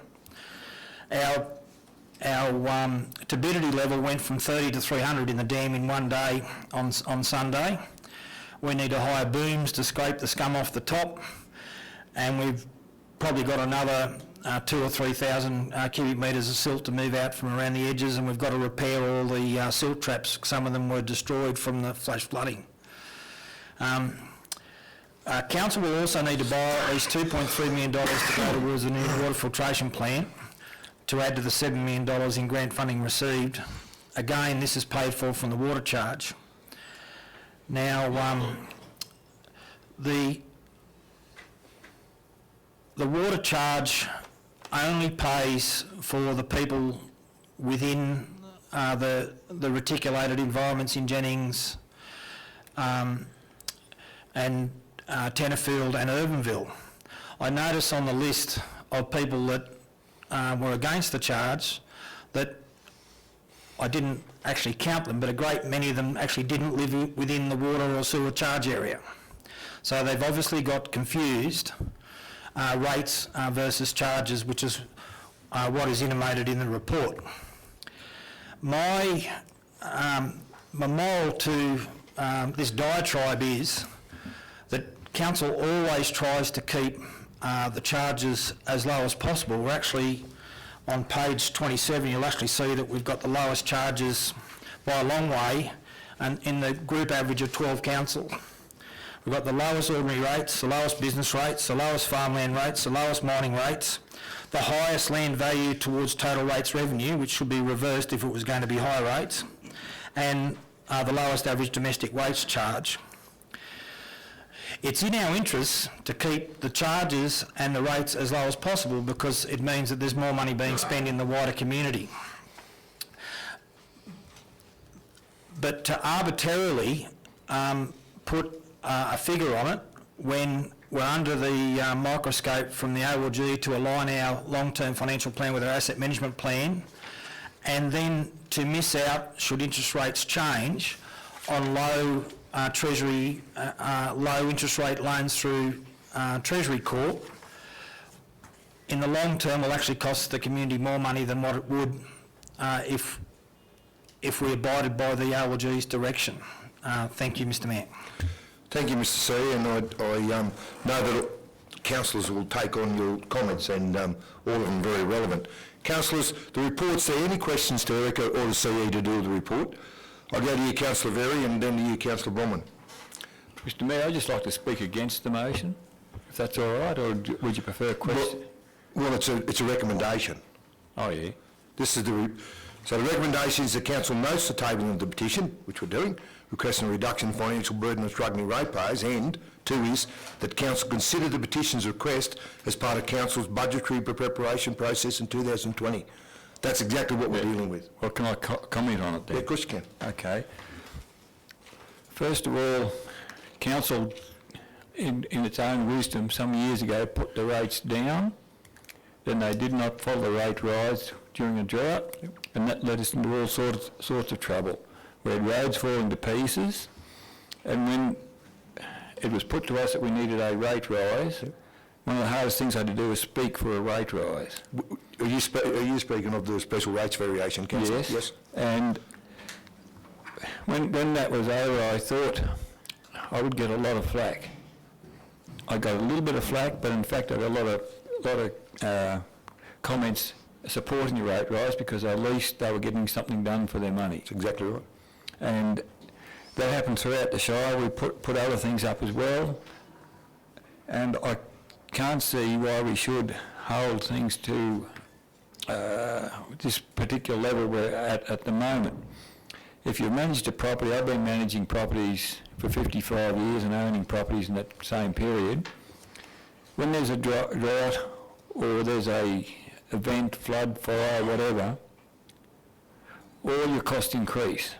Our turbidity level went from 30 to 300 in the dam in one day on Sunday. We need to hire booms to scrape the scum off the top, and we've probably got another 2,000 or 3,000 cubic metres of silt to move out from around the edges, and we've got to repair all the silt traps. Some of them were destroyed from the flash flooding. Council will also need to borrow at least $2.3 million to go towards the new water filtration plant to add to the $7 million in grant funding received. Again, this is paid for from the water charge. Now, the water charge only pays for the people within the reticulated environments in Jennings and Tenterfield and Urbanville. I notice on the list of people that were against the charge that I didn't actually count them, but a great many of them actually didn't live within the water or sewer charge area. So they've obviously got confused rates versus charges, which is what is intimated in the report. My moral to this diatribe is that Council always tries to keep the charges as low as possible. We're actually on page 27, you'll actually see that we've got the lowest charges by a long way, and in the group average of 12 councils. We've got the lowest ordinary rates, the lowest business rates, the lowest farmland rates, the lowest mining rates, the highest land value towards total rates revenue, which should be reversed if it was going to be high rates, and the lowest average domestic waste charge. It's in our interests to keep the charges and the rates as low as possible because it means that there's more money being spent in the wider community. but to arbitrarily put a figure on it when we're under the microscope from the ALG to align our long-term financial plan with our asset management plan, and then to miss out, should interest rates change, on low Treasury, low interest rate loans through Treasury Corp, in the long term will actually cost the community more money than what it would if we abided by the ALG's direction. Thank you, Mr Mayor. Thank you, Mr. C, and I know that councillors will take on your comments, and all of them very relevant. Councillors, the report's there. Any questions to Erica or the CE to do with the report? I'll go to you, Councillor Verry, and then to you, Councillor Bronwyn. Mr Mayor, I'd just like to speak against the motion, if that's all right, or would you prefer a question? Well, it's a recommendation. Oh, yeah. This is so the recommendation is the council notes the tabling of the petition, which we're doing, requesting a reduction in financial burden of struggling ratepayers, and two is that council consider the petition's request as part of council's budgetary preparation process in 2020. That's exactly what we're dealing with. Well, can I comment on it then? Yeah, of course you can. Okay. First of all, council, in its own wisdom, some years ago put the rates down. Then they did not follow the rate rise during a drought, and that led us into all sorts of trouble. We had roads falling to pieces, and when it was put to us that we needed a rate rise, one of the hardest things I had to do was speak for a rate rise. Are you speaking of the special rates variation, Councillor? Yes. And when that was over, I thought I would get a lot of flack. I got a little bit of flack, but in fact I got a lot of comments supporting the rate rise, because at least they were getting something done for their money. That's exactly right. And that happened throughout the Shire. We put other things up as well, and I can't see why we should hold things to this particular level we're at the moment. If you've managed a property, I've been managing properties for 55 years and owning properties in that same period. When there's a drought or there's a event, flood, fire, whatever, all your costs increase.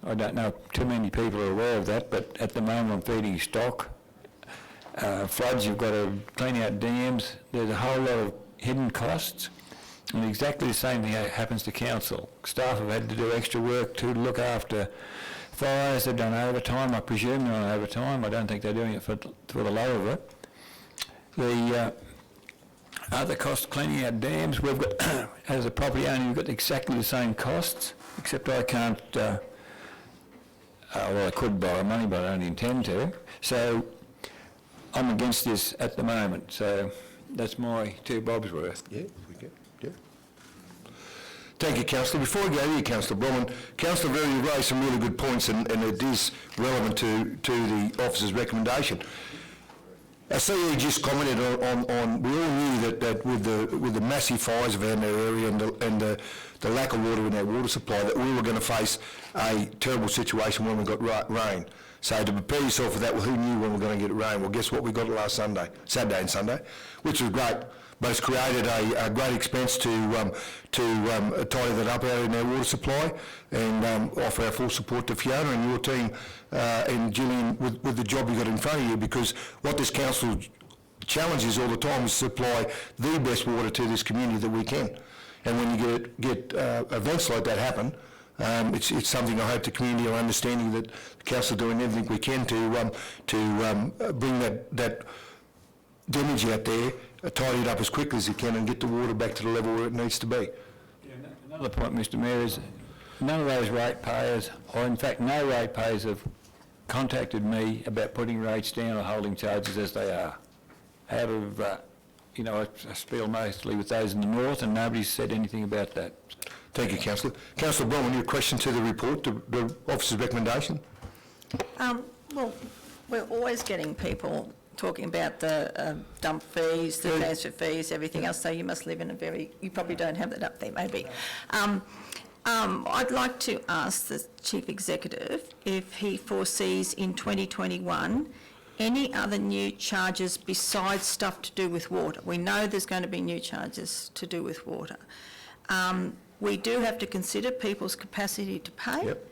I don't know if too many people are aware of that, but at the moment I'm feeding stock. Floods, you've got to clean out dams. There's a whole lot of hidden costs, and exactly the same thing happens to council. Staff have had to do extra work to look after fires. They've done overtime. I presume they're on overtime. I don't think they're doing it for the love of it. The other costs, cleaning out dams, we've got, as a property owner, you've got exactly the same costs, except I can't, well, I could borrow money, but I don't intend to. So I'm against this at the moment. So that's my 2 bobs worth. Yeah, we can. Yeah. Thank you, Councillor. Before I go to you, Councillor Bronwyn, Councillor Verry raised some really good points, and it is relevant to the officer's recommendation. Our CE just commented on we all knew that with the massive fires around our area and the lack of water in our water supply, that we were going to face a terrible situation when we got rain. So to prepare yourself for that, well, who knew when we were going to get rain? Well, guess what? We got it last Saturday and Sunday, which was great. But it's created a great expense to tidy that up out in our water supply, and offer our full support to Fiona and your team and Gillian with the job you got in front of you, because what this council challenge is all the time is supply the best water to this community that we can. And when you get events like that happen, it's something I hope the community are understanding, that the council are doing everything we can to bring that damage out there, tidy it up as quickly as you can, and get the water back to the level where it needs to be. Yeah, another point, Mr Mayor, is none of those ratepayers, or in fact no ratepayers, have contacted me about putting rates down or holding charges as they are. Out of, I spiel mostly with those in the north, and nobody's said anything about that. Thank you, Councillor. Councillor Bronwyn, your question to the report, the officer's recommendation? Well, we're always getting people talking about the dump fees, the transfer fees, everything else, so you must live in you probably don't have that up there, maybe. I'd like to ask the Chief Executive if he foresees in 2021 any other new charges besides stuff to do with water. We know there's going to be new charges to do with water. we do have to consider people's capacity to pay. Yep.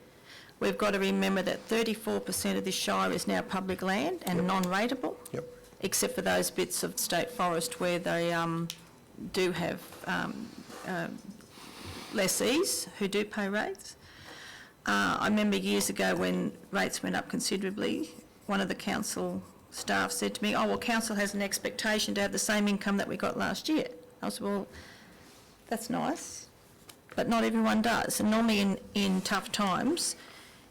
We've got to remember that 34% of this shire is now public land and non-rateable, Yep. except for those bits of state forest where they do have lessees who do pay rates. I remember years ago when rates went up considerably, one of the council staff said to me, oh, well, council has an expectation to have the same income that we got last year. I said, well, that's nice, but not everyone does. And normally in tough times,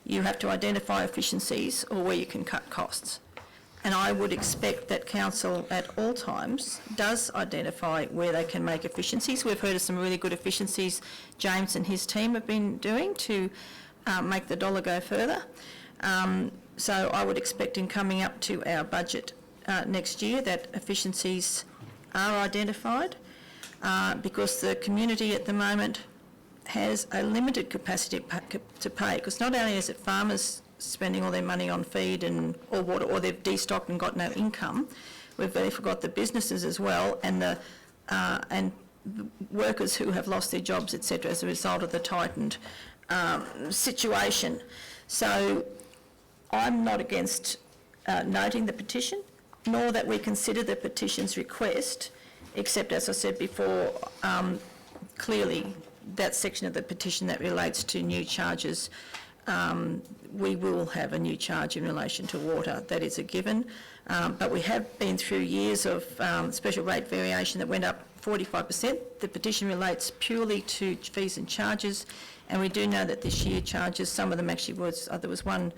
you have to identify efficiencies or where you can cut costs. And I would expect that council at all times does identify where they can make efficiencies. We've heard of some really good efficiencies James and his team have been doing to make the dollar go further. So I would expect in coming up to our budget next year that efficiencies are identified because the community at the moment has a limited capacity to pay, because not only is it farmers spending all their money on feed or water, or they've destocked and got no income, we've very forgot the businesses as well, and the workers who have lost their jobs, etc., as a result of the tightened situation. So I'm not against noting the petition, nor that we consider the petition's request, except, as I said before, clearly that section of the petition that relates to new charges, we will have a new charge in relation to water. That is a given. But we have been through years of special rate variation that went up 45%. The petition relates purely to fees and charges, and we do know that this year charges, some of them actually was, there was one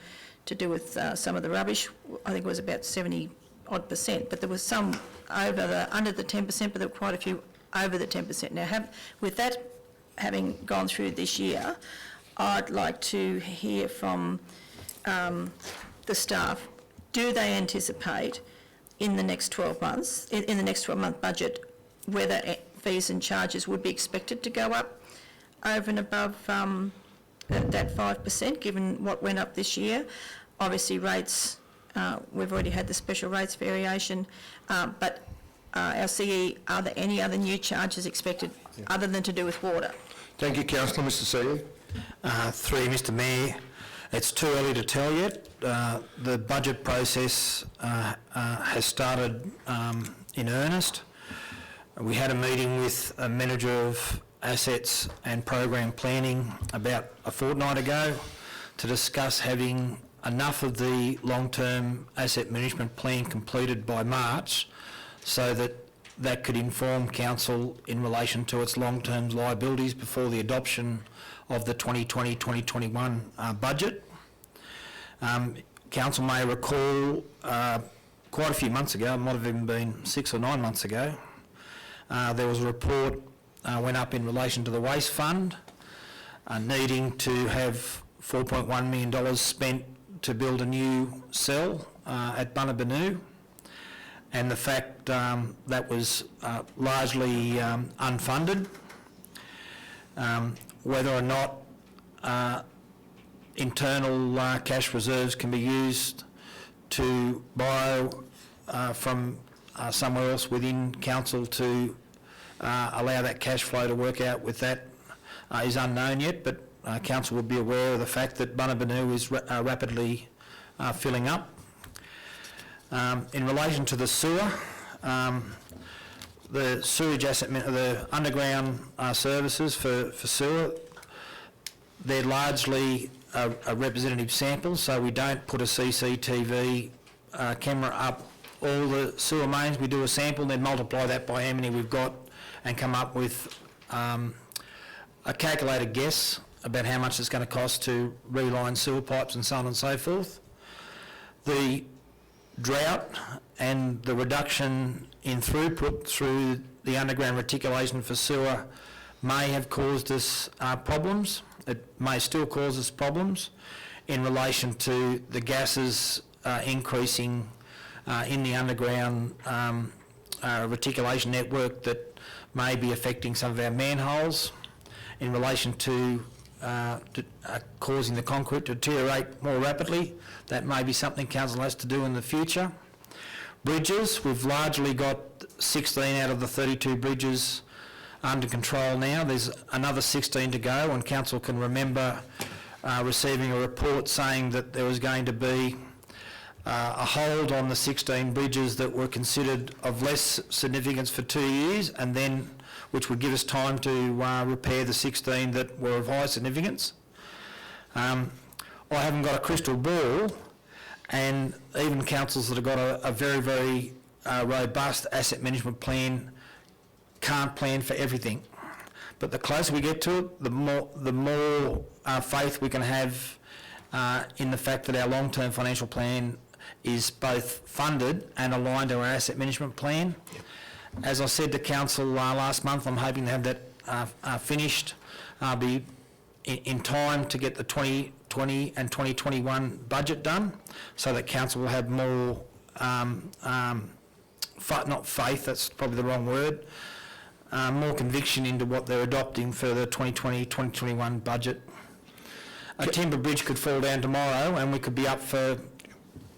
to do with some of the rubbish, I think it was about 70-odd%, but there was some under the 10%, but there were quite a few over the 10%. Now, with that having gone through this year, I'd like to hear from the staff. Do they anticipate in the next 12 months, in the next 12-month budget, whether fees and charges would be expected to go up over and above that 5%, given what went up this year? Obviously, rates, we've already had the special rates variation, but our CE, are there any other new charges expected other than to do with water? Thank you, Councillor. Mr. CE. Through Mr Mayor, it's too early to tell yet. The budget process has started in earnest. We had a meeting with a manager of assets and program planning about a fortnight ago to discuss having enough of the long-term asset management plan completed by March so that that could inform council in relation to its long-term liabilities before the adoption of the 2020-2021 budget. Council may recall quite a few months ago, it might have even been 6 or 9 months ago, there was a report went up in relation to the waste fund needing to have $4.1 million spent to build a new cell at Bunabinu, and the fact that was largely unfunded. Whether or not internal cash reserves can be used to borrow from somewhere else within council to allow that cash flow to work out with that is unknown yet, but council would be aware of the fact that Bunabinu is rapidly filling up. In relation to the sewer, the sewage the underground services for sewer, they're largely a representative sample, so we don't put a CCTV camera up all the sewer mains. We do a sample, then multiply that by how many we've got and come up with a calculated guess about how much it's going to cost to reline sewer pipes and so on and so forth. The drought and the reduction in throughput through the underground reticulation for sewer may have caused us problems. It may still cause us problems in relation to the gases increasing in the underground reticulation network that may be affecting some of our manholes in relation to causing the concrete to deteriorate more rapidly. That may be something council has to do in the future. Bridges, we've largely got 16 out of the 32 bridges under control now. There's another 16 to go, and council can remember receiving a report saying that there was going to be a hold on the 16 bridges that were considered of less significance for 2 years, and then which would give us time to repair the 16 that were of high significance. I haven't got a crystal ball, and even councils that have got a very, very robust asset management plan can't plan for everything. But the closer we get to it, the more faith we can have in the fact that our long-term financial plan is both funded and aligned to our asset management plan. Yep. As I said to council last month, I'm hoping to have that finished, be in time to get the 2020 and 2021 budget done, so that council will have more, not faith, that's probably the wrong word, more conviction into what they're adopting for the 2020-2021 budget. A timber bridge could fall down tomorrow and we could be up for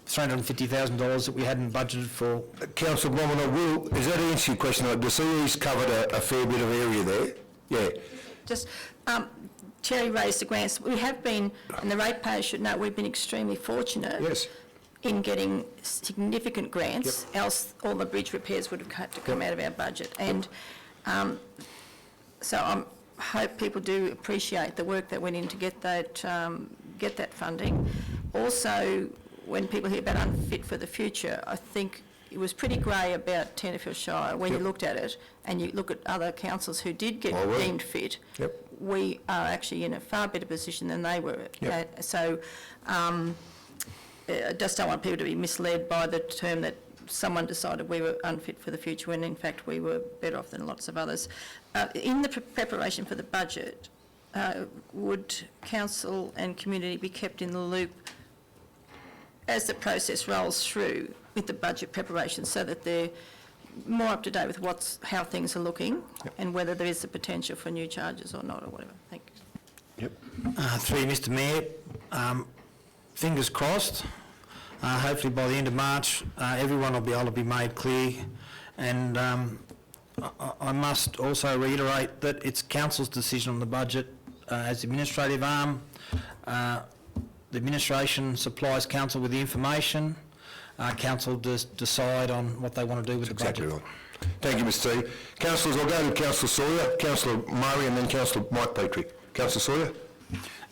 $350,000 that we hadn't budgeted for. Councillor Bromwell, does that answer your question? The CE's covered a fair bit of area there. Yeah. Just, Terry raised the grants. We have been, and the ratepayers should know, we've been extremely fortunate in getting significant grants, else all the bridge repairs would have had to come out of our budget. And so I hope people do appreciate the work that went in to get that funding. Also, when people hear about unfit for the future, I think it was pretty grey about Tenterfield Shire when you looked at it, and you look at other councils who did get deemed fit. We are actually in a far better position than they were. So I just don't want people to be misled by the term that someone decided we were unfit for the future, when in fact we were better off than lots of others. In the preparation for the budget, would council and community be kept in the loop as the process rolls through with the budget preparation, so that they're more up to date with how things are looking and whether there is the potential for new charges or not, or whatever? Thank you. Through you, Mr Mayor, fingers crossed. Hopefully by the end of March, everyone will be able to be made clear. And I must also reiterate that it's council's decision on the budget as the administrative arm. The administration supplies council with the information. Council does decide on what they want to do with the budget. Exactly right. Thank you, Mr T. Councillors, I'll go to Councillor Sawyer, Councillor Murray and then Councillor Mike Petrie. Councillor Sawyer.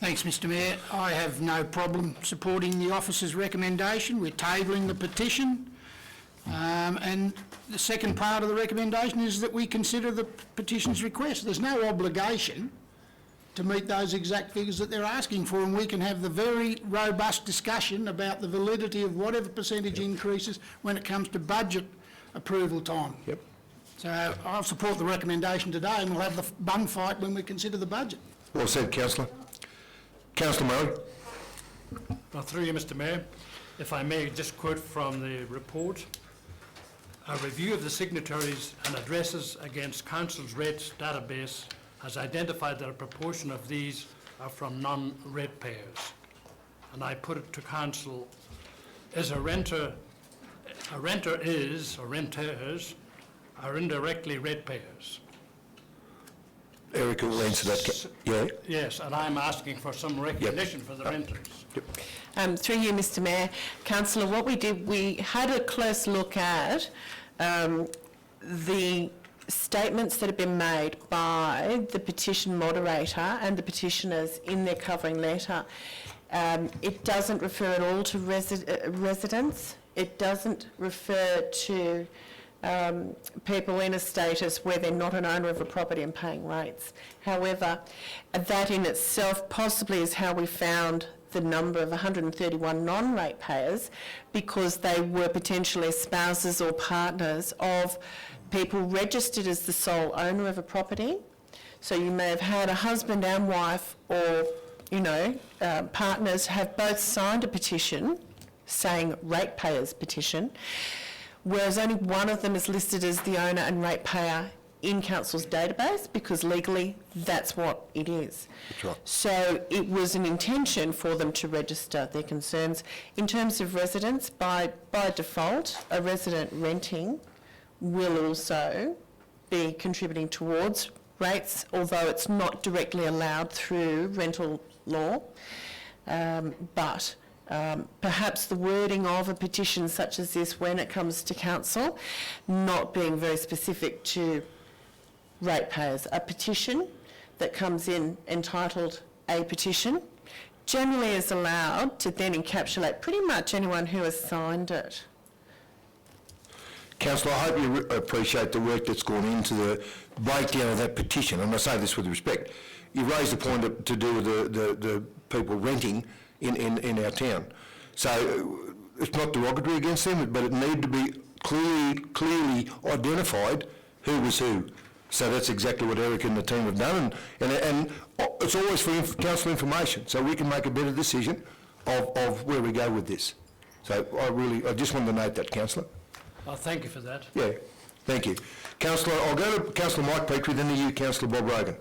Thanks, Mr Mayor. I have no problem supporting the officer's recommendation. We're tabling the petition. And the second part of the recommendation is that we consider the petition's request. There's no obligation to meet those exact figures that they're asking for, and we can have the very robust discussion about the validity of whatever percentage increases when it comes to budget approval time. So I'll support the recommendation today, and we'll have the bun fight when we consider the budget. Well said, Councillor. Councillor Murray. Well, through you, Mr Mayor, if I may just quote from the report. A review of the signatories and addresses against Council's rates database has identified that a proportion of these are from non-ratepayers. And I put it to Council, is a renter is, or renters, are indirectly ratepayers. Erica will answer that. Yes, and I'm asking for some recognition for the renters. Through you, Mr Mayor. Councillor, what we did, we had a close look at the statements that have been made by the petition moderator and the petitioners in their covering letter. It doesn't refer at all to residents. It doesn't refer to people in a status where they're not an owner of a property and paying rates. However, that in itself possibly is how we found the number of 131 non-ratepayers, because they were potentially spouses or partners of people registered as the sole owner of a property. So you may have had a husband and wife, or, partners have both signed a petition saying ratepayers petition, whereas only one of them is listed as the owner and ratepayer in Council's database, because legally that's what it is. That's right. So it was an intention for them to register their concerns. In terms of residents, by default, a resident renting will also be contributing towards rates, although it's not directly allowed through rental law. But perhaps the wording of a petition such as this when it comes to council, not being very specific to ratepayers. A petition that comes in entitled a petition generally is allowed to then encapsulate pretty much anyone who has signed it. Councillor, I hope you appreciate the work that's gone into the breakdown of that petition, and I say this with respect. You raised a point to do with the people renting in our town. So it's not derogatory against them, but it needed to be clearly identified who was who. So that's exactly what Eric and the team have done, and it's always for council information, so we can make a better decision of where we go with this. So I just wanted to note that, Councillor. Well, thank you for that. Yeah, thank you. Councillor, I'll go to Councillor Mike Petrie, then to you, Councillor Bob Rogan.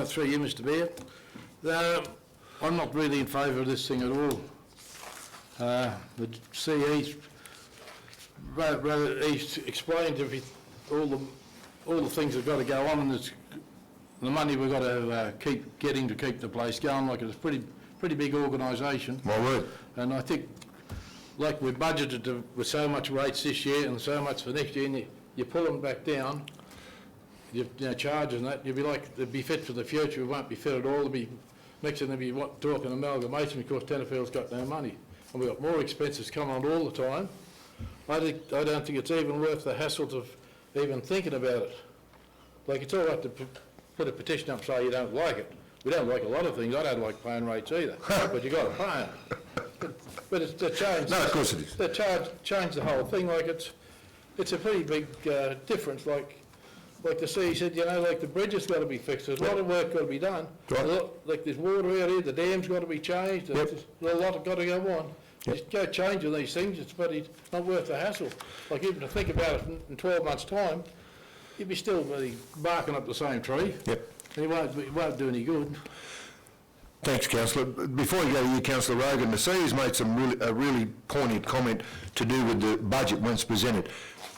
Through you, Mr Mayor. I'm not really in favour of this thing at all. The CE's he's explained all the things that have got to go on, and the money we've got to keep getting to keep the place going. Like, it's a pretty big organisation. My word. And I think, like, we've budgeted with so much rates this year and so much for next year, and you pull them back down, you know, charging that, you'll be like, they'll be fit for the future. It won't be fit at all. They'll be next thing they'll be talking amalgamation because Tenterfield's got no money, and we've got more expenses coming on all the time. I don't think it's even worth the hassle of even thinking about it. Like, it's all right to put a petition up and say you don't like it. We don't like a lot of things. I don't like paying rates either, but you got to pay them. But it's the change. No, of course it is. The change the whole thing. Like, it's a pretty big difference. Like the CE said, you know, like the bridge has got to be fixed. There's a lot of work got to be done. Right. Like there's water out here, the dam's got to be changed. Yep. There's a lot got to go on. Yep. Just go changing these things. It's not worth the hassle. Like, even to think about it in 12 months' time, you'd be still really barking up the same tree. Yep. And it won't do any good. Thanks, Councillor. Before you go to you, Councillor Rogan, the CE's made a really poignant comment to do with the budget when it's presented.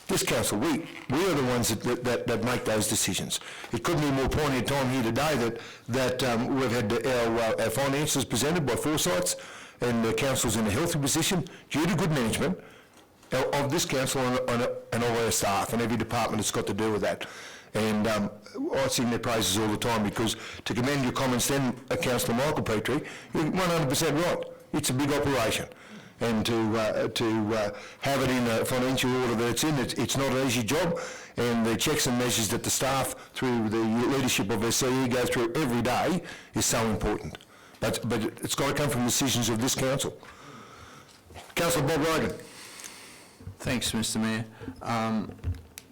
This council, we are the ones that make those decisions. It couldn't be more poignant time here today that we've had our finances presented by Forsyths, and the council's in a healthy position due to good management of this council and all our staff and every department that's got to do with that. And I sing their praises all the time, because to commend your comments then, Councillor Michael Petrie, you're 100% right. It's a big operation. And to have it in a financial order that it's in, it's not an easy job. And the checks and measures that the staff, through the leadership of the CE, go through every day is so important. But it's got to come from decisions of this council. Councillor Bob Rogan. Thanks, Mr Mayor.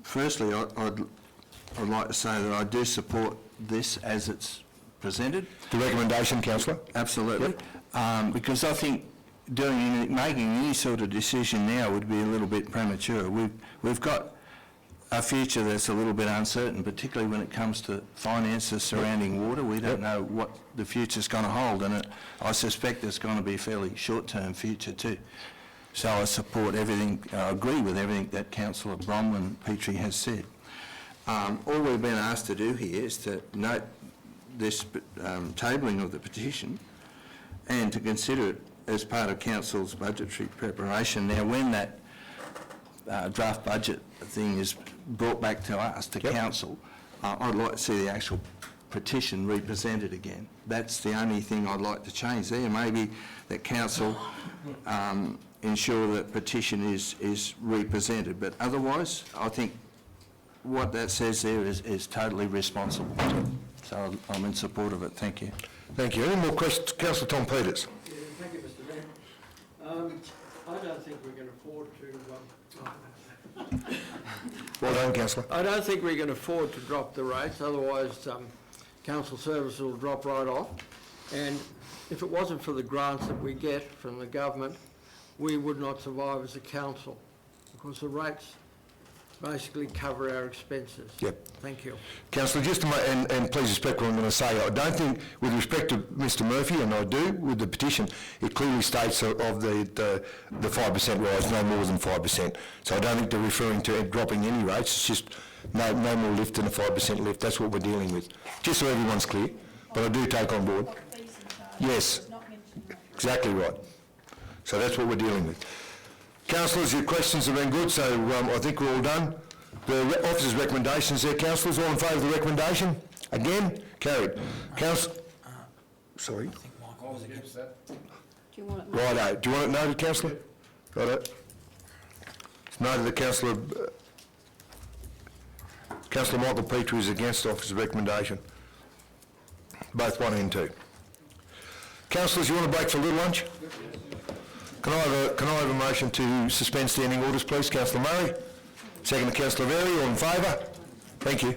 Firstly, I'd like to say that I do support this as it's presented. The recommendation, Councillor? Absolutely. Yep. Because I think making any sort of decision now would be a little bit premature. We've got a future that's a little bit uncertain, particularly when it comes to finances surrounding water. We don't know what the future's going to hold, and I suspect it's going to be a fairly short-term future too. So I support everything, I agree with everything that Councillor Bronwyn Petrie has said. All we've been asked to do here is to note this tabling of the petition and to consider it as part of Council's budgetary preparation. Now, when that draft budget thing is brought back to us, to Council, I'd like to see the actual petition represented again. That's the only thing I'd like to change there. Maybe that Council ensure that petition is represented, but otherwise, I think what that says there is totally responsible. So I'm in support of it. Thank you. Thank you. Any more questions? Councillor Tom Peters. Yeah, thank you, Mr Mayor. I don't think we can afford to... Well done, Councillor. I don't think we can afford to drop the rates, otherwise council service will drop right off. And if it wasn't for the grants that we get from the government, we would not survive as a council, because the rates basically cover our expenses. Yep. Thank you. Councillor, just to and please respect what I'm going to say, I don't think, with respect to Mr Murphy, and I do, with the petition, it clearly states of the 5% rise, no more than 5%. So I don't think they're referring to dropping any rates. It's just No more lift than a 5% lift. That's what we're dealing with. Just so everyone's clear, but I do take on board. Yes, exactly right. So that's what we're dealing with. Councillors, your questions have been good, so I think we're all done. The officer's recommendations there, councillors, all in favour of the recommendation? Again, carried. Sorry? Do you want it? Righto. Do you want it noted, councillor? Righto. It's noted that Councillor Michael Petrie is against the officer's recommendation. Both 1 and 2. Councillors, you want to break for a little lunch? Can I have a motion to suspend standing orders, please? Councillor Murray. Second to Councillor Verry. All in favour? Thank you.